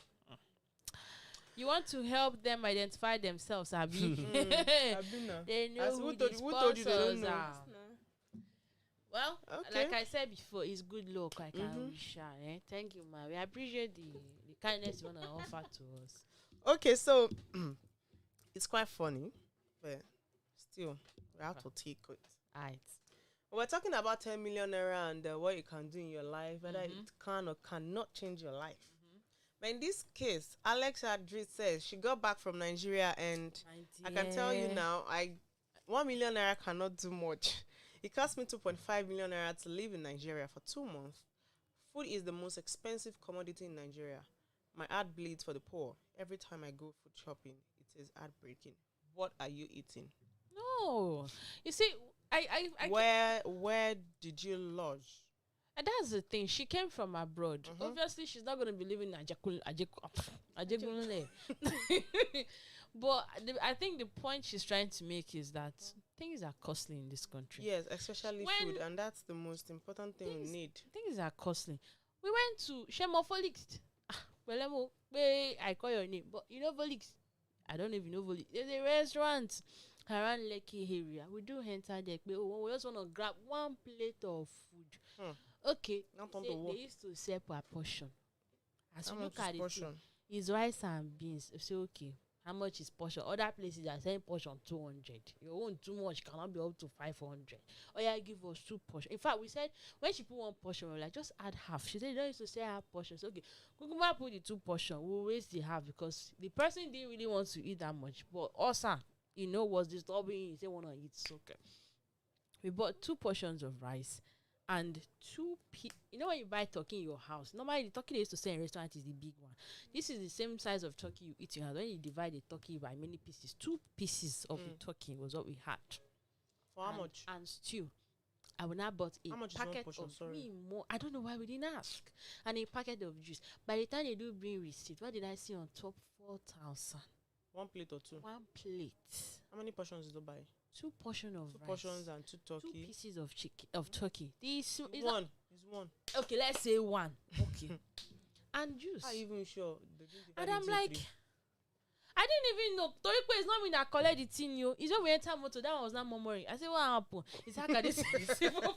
You want to help them identify themselves, Abi? Abina. They know As who who the told you they don't sponsors know? are. Well, Okay. like I said before, it's good luck. I can wish her. Thank you, ma. We appreciate the kindness you want to offer to us. Okay, so it's quite funny, but still, we have to take it. Alright. We're talking about 10 million naira and what you can do in your life, whether it can or cannot change your life. But in this case, Alex Adri says she got back from Nigeria, and I can tell you now, 1 million naira cannot do much. It cost me 2.5 million naira to live in Nigeria for 2 months. Food is the most expensive commodity in Nigeria. My heart bleeds for the poor. Every time I go food shopping, it is heartbreaking. What are you eating? No. You see, I Where did you lodge? and that's the thing. She came from abroad. Obviously, she's not going to be living in Ajegunle. But I think the point she's trying to make is that things are costly in this country. Yes, especially When food, and that's the most important thing we need. Things are costly. We went to Shemofolix. Well, I call your name, but you know Volix. I don't even know Volix. There's a restaurant around Lekki area. We do enter there. We just want to grab one plate of food. Okay. Not on Say the wall. they used to sell per portion. As How you much look at is it, portion? it's rice and beans. You say okay. How much is portion? Other places are saying portion 200. Your own too much cannot be up to 500. Oh yeah, give us 2 portions. In fact, we said when she put 1 portion, we were like just add half. She said you don't used to say half portions. Okay, Kukuma put the 2 portion. We'll raise the half because the person didn't really want to eat that much. But also, was disturbing. He said wanna eat so okay. We bought 2 portions of rice and 2 when you buy turkey in your house, normally the turkey they used to sell in restaurant is the big one. This is the same size of turkey you eat in your house. When you divide the turkey by many pieces, 2 pieces of the turkey was what we had. For how much? And stew. I would not bought a How much is 1 packet portion? of Sorry. more. I don't know why we didn't ask. And a packet of juice. By the time they do bring receipt, what did I see on top? 4,000. 1 plate or 2? 1 plate. How many portions did you buy? 2 portions of 2 rice. portions and 2 2 turkey. pieces of turkey. This is One. It's one. okay, let's say 1. Okay. And juice. Are you even sure? They didn't divide And it I'm into like, 3? I didn't even know. Toriko is not me that collect the thing, yo. It's when we enter motor. That was not murmuring. I said, what happened? It's how can they sell this for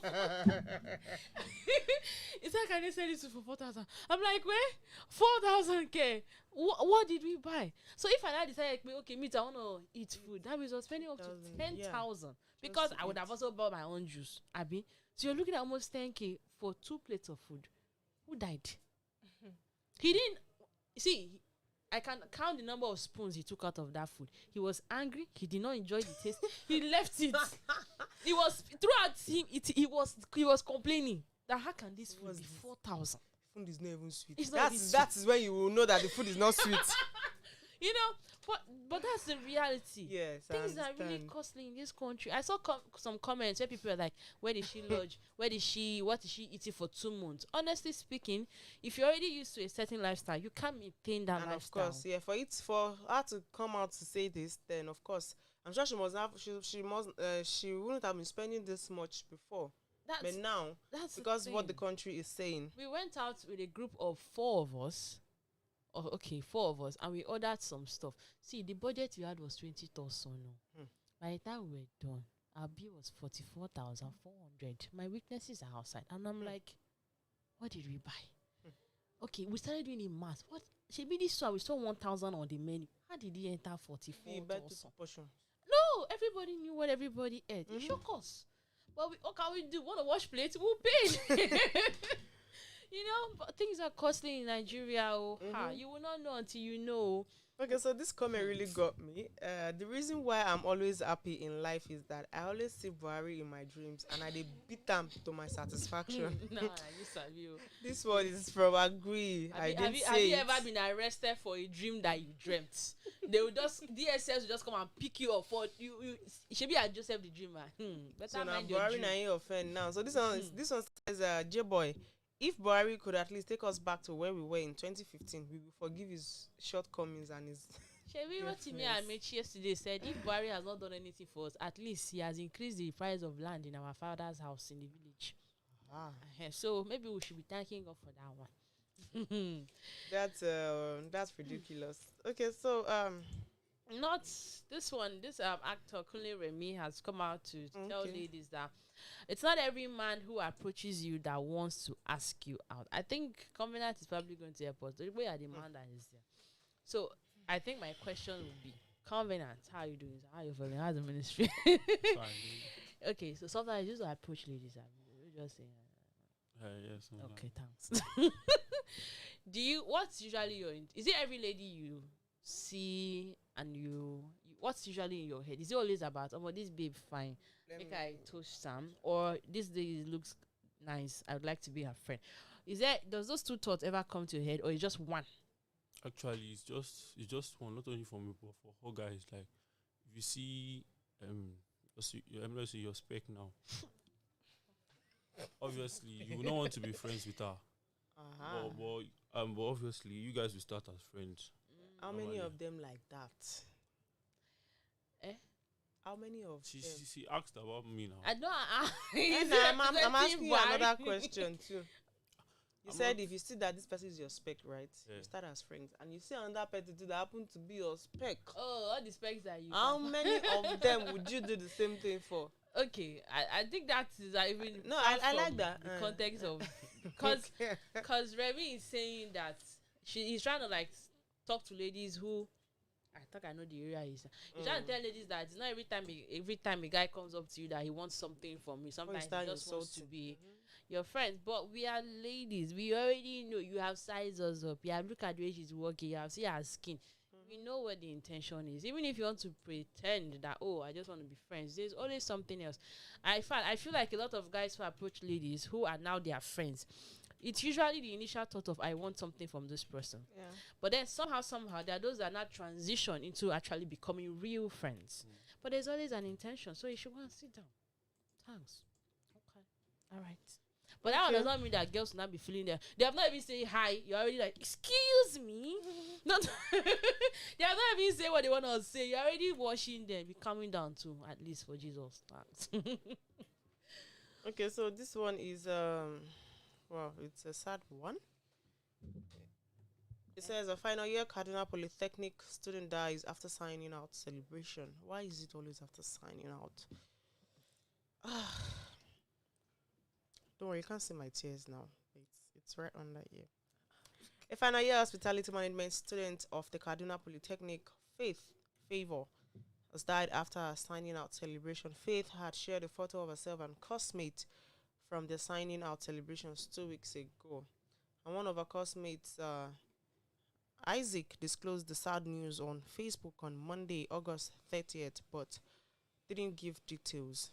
It's how can they sell this for 4,000? I'm like, where? 4,000 K. What did we buy? So if I now decided, okay, me, I want to eat food, that means I was spending up to 10,000 because I would have also bought my own juice. Abi, so you're looking at almost 10K for 2 plates of food. Who died? He didn't see. I can count the number of spoons he took out of that food. He was angry. He did not enjoy the taste. He left it. He was throughout him. He was complaining that how can this food be 4,000? Food is not even sweet. It's not That is when you will know that the food is not sweet. But that's the reality. Yes, Things are really costly in this country. I saw some comments where people were like, where did she lodge? What is she eating for 2 months? Honestly speaking, if you're already used to a certain lifestyle, you can't maintain that and lifestyle. of course, yeah, for her to come out to say this, then of course, I'm sure she wouldn't have been spending this much before. But now, that's because the what the thing. country is saying. We went out with a group of 4 of us. okay, 4 of us, and we ordered some stuff. See, the budget we had was 20,000. No. By the time we were done, our bill was 44,400. My weaknesses are outside, and I'm like, what did we buy? Okay, we started doing the math. What? She be this we saw 1,000 on the menu. How did he enter 44,000? No, everybody knew what everybody ate. It shocked us. But what can we do? Want to wash plates? We'll pay. But things are costly in Nigeria. You will not know until you know. Okay, so this comment really got me. The reason why I'm always happy in life is that I always see Buhari in my dreams and I dey beat them to my satisfaction. This one is from Agree. Have you ever been arrested for a dream that you dreamt? They will DSS will just come and pick you up for you. It should be a Joseph the dreamer. Better so now mind your Buhari dream. na him offend now. So this one says, J-boy, if Buhari could at least take us back to where we were in 2015, we will forgive his shortcomings and his. Shebi Rotimi and Mechi yesterday said if Buhari has not done anything for us, at least he has increased the price of land in our father's house in the village. So maybe we should be thanking God for that one. That's ridiculous. Okay, so not this one. This actor Kunle Remi has come out to tell ladies that it's not every man who approaches you that wants to ask you out. I think Covenant is probably going to help us. The way are the man that is there. So I think my question would be, Covenant, how are you doing? How are you feeling? How's the ministry? Fine. Okay, so sometimes you just approach ladies. You just say, Yes. okay, thanks. What's usually is it every lady you see and what's usually in your head? Is it always about, this babe fine, I toast Sam, or this day looks nice, I would like to be her friend? Does those two thoughts ever come to your head, or is just one? Actually, it's just one, not only for me, but for all guys. Like, if you see, let's say your spec now. Obviously, you will not want to be friends with her. But obviously, you guys will start as friends. How many of them like that? How many of them? She asked about me now. I don't. I'm asking you another question too. You said if you see that this person is your spec, right? Yeah. You start as friends, and you see another person that happen to be your spec. Oh, all the specs that you. How many of them would you do the same thing for? Okay, I think that is even. No, I like that. The context of because Remy is saying that he's trying to talk to ladies who. I think I know the area is. He's trying to tell ladies that it's not every time a guy comes up to you that he wants something from you. Sometimes he just wants to be your friends. But we are ladies. We already know you have sized us up. You have looked at the way she's working. You have seen her skin. We know what the intention is. Even if you want to pretend that, I just want to be friends, there's always something else. I feel like a lot of guys who approach ladies who are now their friends, it's usually the initial thought of, I want something from this person. Yeah. But then somehow, there are those that not transition into actually becoming real friends. But there's always an intention. So you should go and sit down. Thanks. Okay. All right. But that one does not mean that girls will not be feeling there. They have not even said hi. You're already like, excuse me. Not they have not even said what they want to say. You're already washing them. Be coming down too, at least for Jesus. Thanks. Okay, so this one is it's a sad one. It says a final year Kaduna Polytechnic student dies after signing out celebration. Why is it always after signing out? Don't worry, you can't see my tears now. It's right under here. A final year hospitality management student of the Kaduna Polytechnic, Faith Favor, has died after a signing out celebration. Faith had shared a photo of herself and classmate from the signing out celebrations 2 weeks ago. And one of her classmates, Isaac, disclosed the sad news on Facebook on Monday, August 30th, but didn't give details.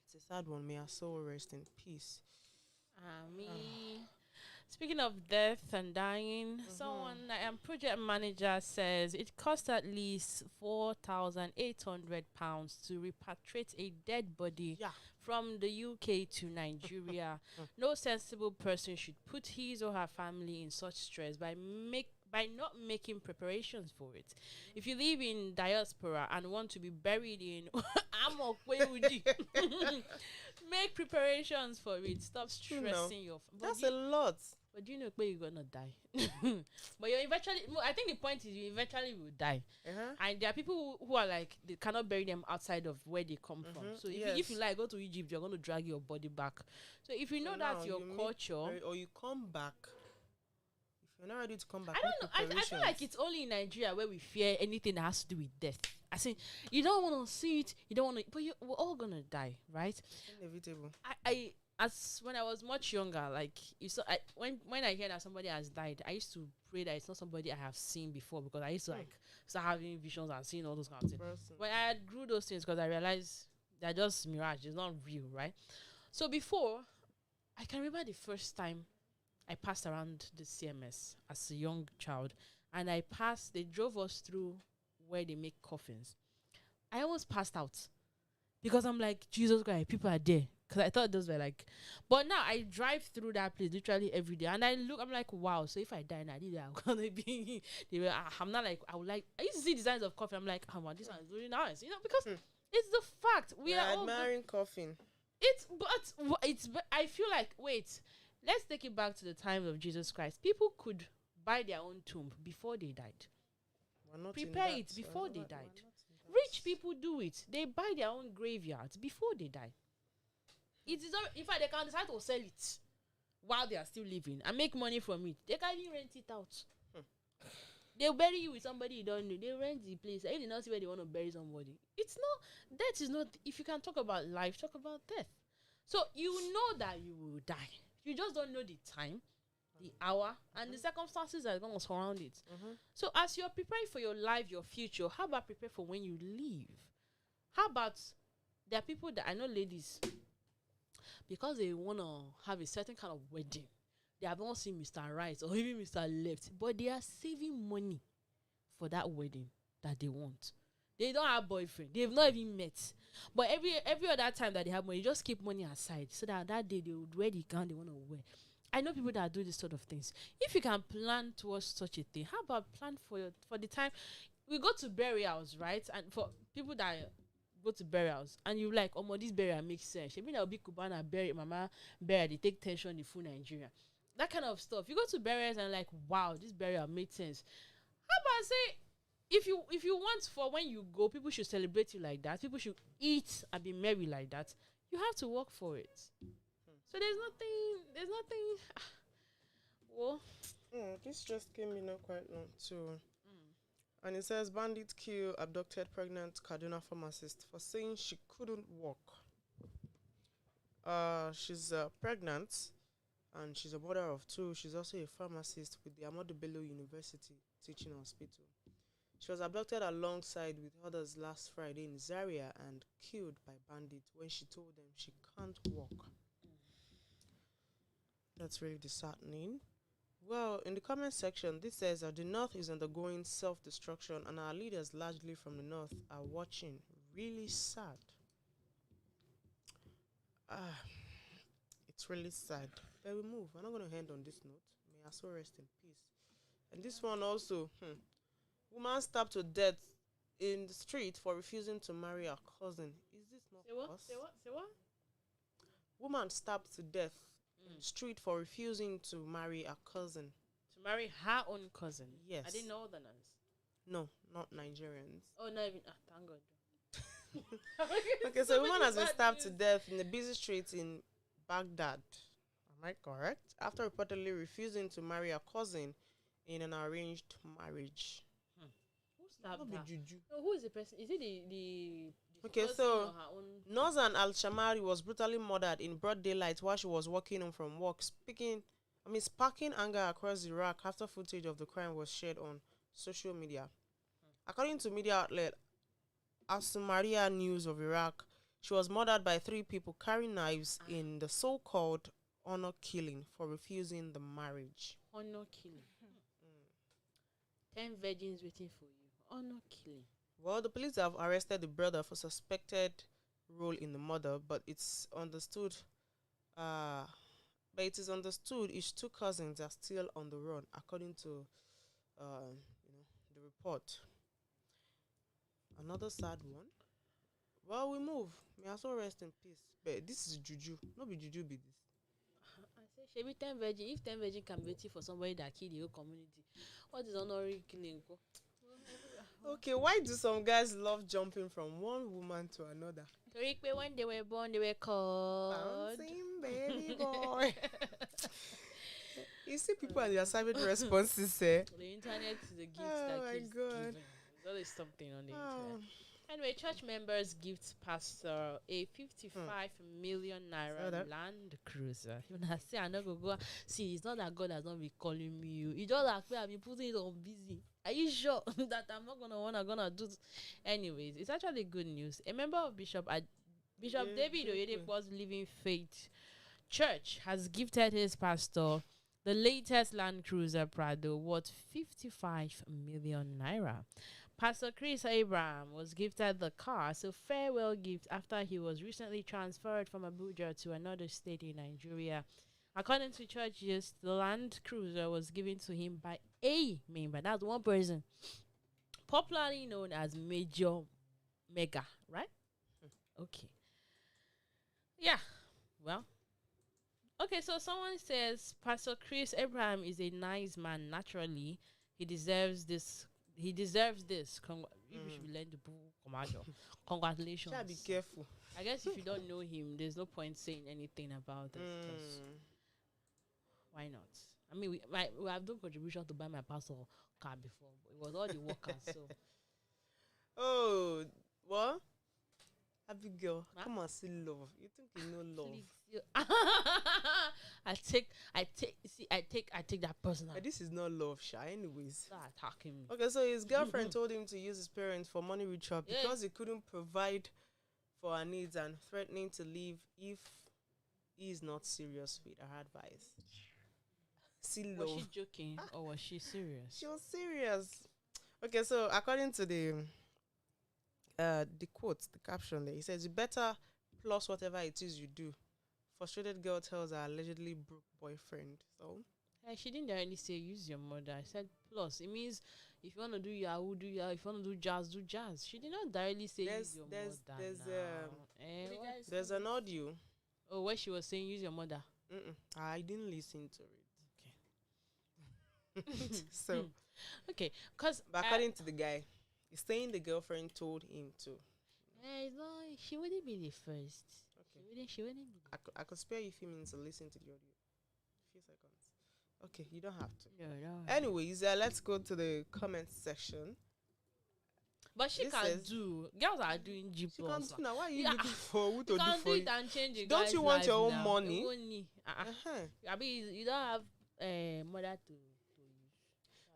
It's a sad one. May her soul rest in peace. Speaking of death and dying, someone, project manager says it cost at least £4,800 to repatriate a dead body from the UK to Nigeria. No sensible person should put his or her family in such stress by not making preparations for it. If you live in diaspora and want to be buried in make preparations for it. Stop stressing your That's a lot. But do you know where you're gonna die? But you eventually. I think the point is you eventually will die. And there are people who are like they cannot bury them outside of where they come from. So if you like go to Egypt, you're gonna drag your body back. So if you know that's your culture, or you come back. If you're not ready to come back, I don't know. I feel like it's only in Nigeria where we fear anything that has to do with death. I say you don't want to see it, you don't want to, but we're all gonna die, right? It's inevitable. As when I was much younger, like you saw, when I hear that somebody has died, I used to pray that it's not somebody I have seen before, because I used to like start having visions and seeing all those kind of things. But I grew those things because I realized they're just mirage. It's not real, right? So before, I can remember the first time I passed around the CMS as a young child, and they drove us through where they make coffins. I almost passed out because I'm like, Jesus Christ, people are there. Because I thought those were like, but now I drive through that place literally every day, and I'm like, wow. So if I die now, I'm gonna be. I'm not like I would like. I used to see designs of coffin. I'm like, oh man, this one is really nice, because it's the fact we are admiring coffin. I feel like let's take it back to the time of Jesus Christ. People could buy their own tomb before they died. Prepare it before they died. Rich people do it. They buy their own graveyards before they die. It is not, in fact, they can decide to sell it while they are still living and make money from it. They can even rent it out. They'll bury you with somebody you don't know. They rent the place. If they not see where they want to bury somebody, it's not. Death is not. If you can talk about life, talk about death. So you know that you will die. You just don't know the time, the hour, and the circumstances that are going to surround it. So as you're preparing for your life, your future, how about prepare for when you leave? How about there are people that I know, ladies, because they want to have a certain kind of wedding, they have not seen Mr. Right or even Mr. Left, but they are saving money for that wedding that they want. They don't have boyfriend. They've not even met. But every other time that they have money, just keep money aside so that day they would wear the gown they want to wear. I know people that do this sort of things. If you can plan towards such a thing, how about plan for the time we go to burials, right? And for people that go to burials and you like, oh, this burial makes sense. Maybe that'll be Cubana bury mama burial. They take tension the full Nigeria. That kind of stuff. You go to burials and like, wow, this burial made sense. How about say, if you want for when you go, people should celebrate you like that. People should eat and be merry like that. You have to work for it. So there's nothing. Well, this just came in not quite long too. And it says bandits kill abducted pregnant Kaduna pharmacist for saying she couldn't walk. She's pregnant and she's a mother of two. She's also a pharmacist with the Ahmadu Bello University Teaching Hospital. She was abducted alongside with others last Friday in Zaria and killed by bandits when she told them she can't walk. That's really disheartening. Well, in the comment section, this says that the North is undergoing self-destruction and our leaders, largely from the North, are watching. Really sad. It's really sad. But we move. We're not going to end on this note. May our soul rest in peace. And this one also, woman stabbed to death in the street for refusing to marry her cousin. Is this not us? Say what? Woman stabbed to death in the street for refusing to marry her cousin. To marry her own cousin? Yes. I didn't know Northerners. No, not Nigerians. Oh, not even. Thank God. Okay, so a woman has been stabbed to death in a busy street in Baghdad. Am I correct? After reportedly refusing to marry her cousin in an arranged marriage. Who stabbed her? Juju. No, who is the person? Is it the Okay, cousin so or her own? Nozan Al-Shamari was brutally murdered in broad daylight while she was walking home from work, sparking anger across Iraq after footage of the crime was shared on social media. According to media outlet Al-Sumaria News of Iraq, she was murdered by 3 people carrying knives in the so-called honor killing for refusing the marriage. Honor killing. 10 virgins waiting for you. Honor killing. Well, the police have arrested the brother for suspected role in the murder, but it's understood. His 2 cousins are still on the run, according to, the report. Another sad one. Well, we move. May our soul rest in peace. But this is juju. No be juju be this. I say Shebi 10 virgin. If 10 virgin can be waiting for somebody that killed the whole community, what is honorary killing? Okay, why do some guys love jumping from one woman to another? When they were born, they were called Bouncing baby boy. You see people and their savage responses, eh? The internet is a gift Oh that my keeps God. giving. There's always something on the Oh. internet. Anyway, church members gift pastor a 55 million naira that? Land Cruiser. You know, say I not go. See, it's not that God has not been calling me. It's just like I've been putting it on busy. Are you sure that I'm not gonna do? Anyways, it's actually good news. A member of Bishop David Oyedepo's Living Faith Church has gifted his pastor the latest Land Cruiser Prado worth 55 million naira. Pastor Chris Abraham was gifted the car as a farewell gift after he was recently transferred from Abuja to another state in Nigeria. According to churches, the Land Cruiser was given to him by a member. That's one person, popularly known as Major Mega, right? Okay. Yeah. Well. Okay, so someone says Pastor Chris Abraham is a nice man naturally. He deserves this. He deserves this. We should learn the book. Congratulations. Try be careful. I guess if you don't know him, there's no point saying anything about it. 'Cause why not? I mean, we have done contribution to buy my pastor car before, but it was all the workers. So Oh, what? Abigail, Ma? come and see love. You think you know love? please, I take that personal. This is not love, Sha. Anyways. Start attacking me. Okay, so his girlfriend told him to use his parents for money ritual because he couldn't provide for her needs and threatening to leave if he is not serious with her advice. See Was love. she joking or was she serious? She was serious. Okay, so according to the quote, the caption there, he says, "You better plus whatever it is you do." Frustrated girl tells her allegedly broke boyfriend. So She didn't directly say use your mother. I said plus. It means if you want to do Yahoo, do Yahoo. If you want to do jazz, do jazz. She did not directly say use your mother. What? there's an audio. Oh, where she was saying use your mother. I didn't listen to it. So, Okay, because but according to the guy, he's saying the girlfriend told him to. she wouldn't be the first. Okay. She wouldn't be. I could spare you a few minutes to listen to the audio. A few seconds. Okay, you don't have to. No. Anyways, let's go to the comment section. But she This can says- do. Girls are doing G She can't plus. do now. Why are you Yeah. looking for who to You do can for do you? it and change it. Don't you want your own money? Uh-huh. I mean, you don't have mother to use.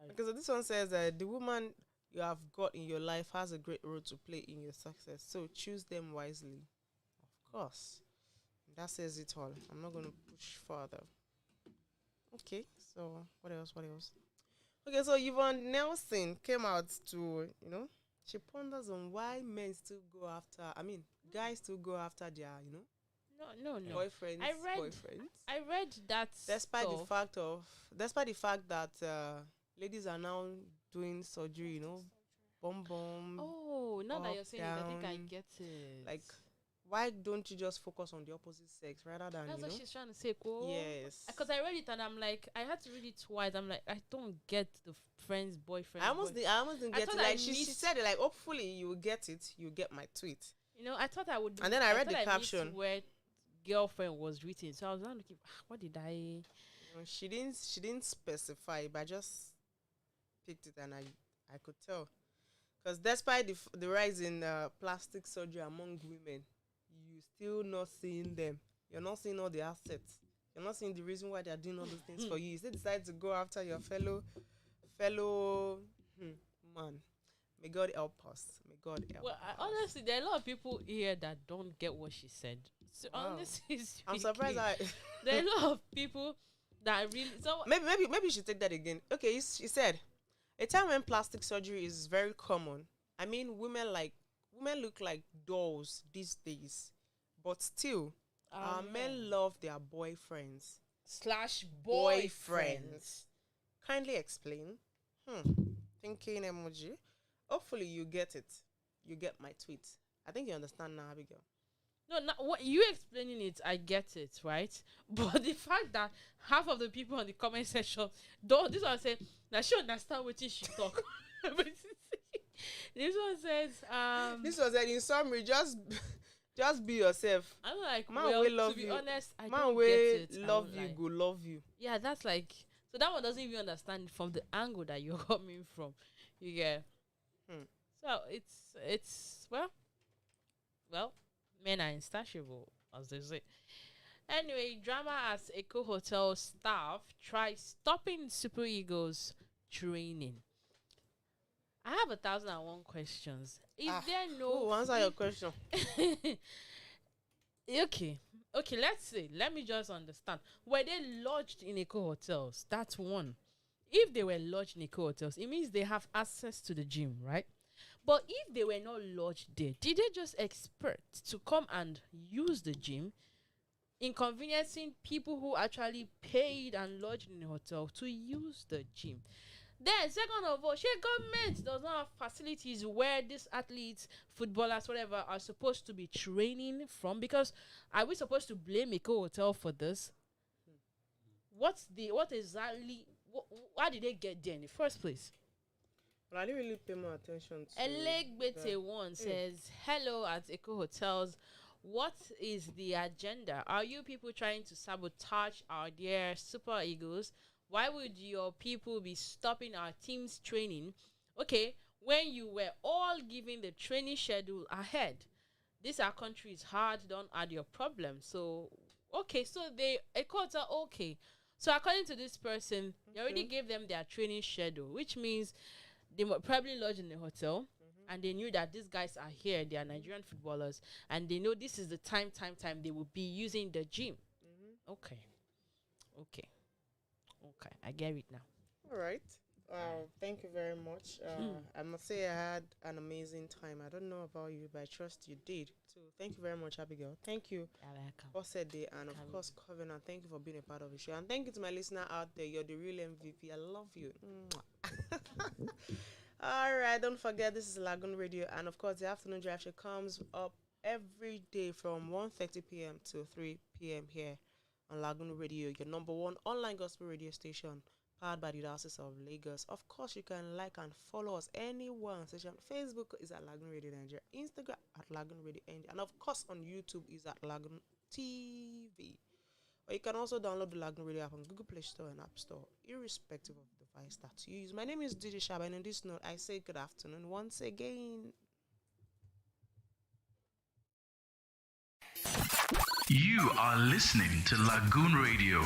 Because this one says that the woman you have got in your life has a great role to play in your success. So choose them wisely. Of course. That says it all. I'm not going to push further. Okay, so what else? Okay, so Yvonne Nelson came out to, she ponders on why men still go after, guys still go after their, No. boyfriends. I read that Despite stuff. the fact that ladies are now doing surgery, bomb. Oh, now that up, you're saying it, I think I down, get it. Like, why don't you just focus on the opposite sex rather than, that's what she's trying to say, cool. Yes. Because I read it and I'm like, I had to read it twice. I'm like, I don't get the friend's boyfriend. I almost didn't I get it. thought I Like she missed- said it, like, hopefully you will get it. You get my tweet. I thought I would. And then I read thought the missed caption. where girlfriend was written. So I was not looking. What did I? She didn't specify, but I just picked it and I could tell. Because despite the rise in plastic surgery among women, you still not seeing them. You're not seeing all the assets. You're not seeing the reason why they're doing all those things for you. You still decide to go after your fellow man. May God help us. May God help Well, us. honestly, there are a lot of people here that don't get what she said. So Wow. honestly, I'm surprised. there are a lot of people that really. So Maybe you should take that again. Okay, she said, a time when plastic surgery is very common. I mean, women look like dolls these days, but still, our men love their boyfriends. / boyfriends. Kindly explain. Thinking emoji. Hopefully you get it. You get my tweet. I think you understand now, Abigail. No, what you explaining it, I get it, right? But the fact that half of the people on the comment section don't, this one said, now she understand what she talk. This one says, This was in summary, just be yourself. I'm like, Man well, will love to be you. honest, I Man don't will get it. love I'm you, like, go love you. yeah, that's like, so that one doesn't even understand it from the angle that you're coming from. You get. So it's well, men are insatiable, as they say. Anyway, drama as Eco Hotel staff try stopping Super Eagles training. I have 1,001 questions. Is there no answer your question? Okay, let's see. Let me just understand. Were they lodged in Eco Hotels? That's one. If they were lodged in Eco Hotels, it means they have access to the gym, right? But if they were not lodged there, did they just expect to come and use the gym, inconveniencing people who actually paid and lodged in the hotel to use the gym? Then, second of all, government does not have facilities where these athletes, footballers, whatever, are supposed to be training from. Because are we supposed to blame Eco Hotel for this? What exactly? Why did they get there in the first place? But I didn't really pay more attention to Elegbete1 says, hello at Eco Hotels. What is the agenda? Are you people trying to sabotage our dear Super Eagles? Why would your people be stopping our team's training? Okay, when you were all given the training schedule ahead. This our country is hard, don't add your problem. So, okay, so they, Eco Hotel, okay. So according to this person, they already gave them their training schedule, which means they were probably lodged in the hotel, and they knew that these guys are here, they are Nigerian footballers, and they know this is the time they will be using the gym. Okay, I get it now. All right. Thank you very much. I must say I had an amazing time. I don't know about you, but I trust you did. So thank you very much, Abigail. Thank you, Osede, and of course, Covenant. Thank you for being a part of the show. And thank you to my listener out there. You're the real MVP. I love you. All right. Don't forget, this is Lagoon Radio. And of course, the afternoon drive show comes up every day from 1:30 p.m. to 3 p.m. here on Lagoon Radio, your number one online gospel radio station, powered by the Diocese of Lagos. Of course, you can like and follow us anywhere on social. Facebook is at LagoonRadio.Ng, Instagram at LagoonRadio.Ng, and of course on YouTube is at LagoonTV. Or you can also download the Lagoon Radio app on Google Play Store and App Store, irrespective of the device that you use. My name is DJ Shaba, and on this note, I say good afternoon once again. You are listening to Lagoon Radio.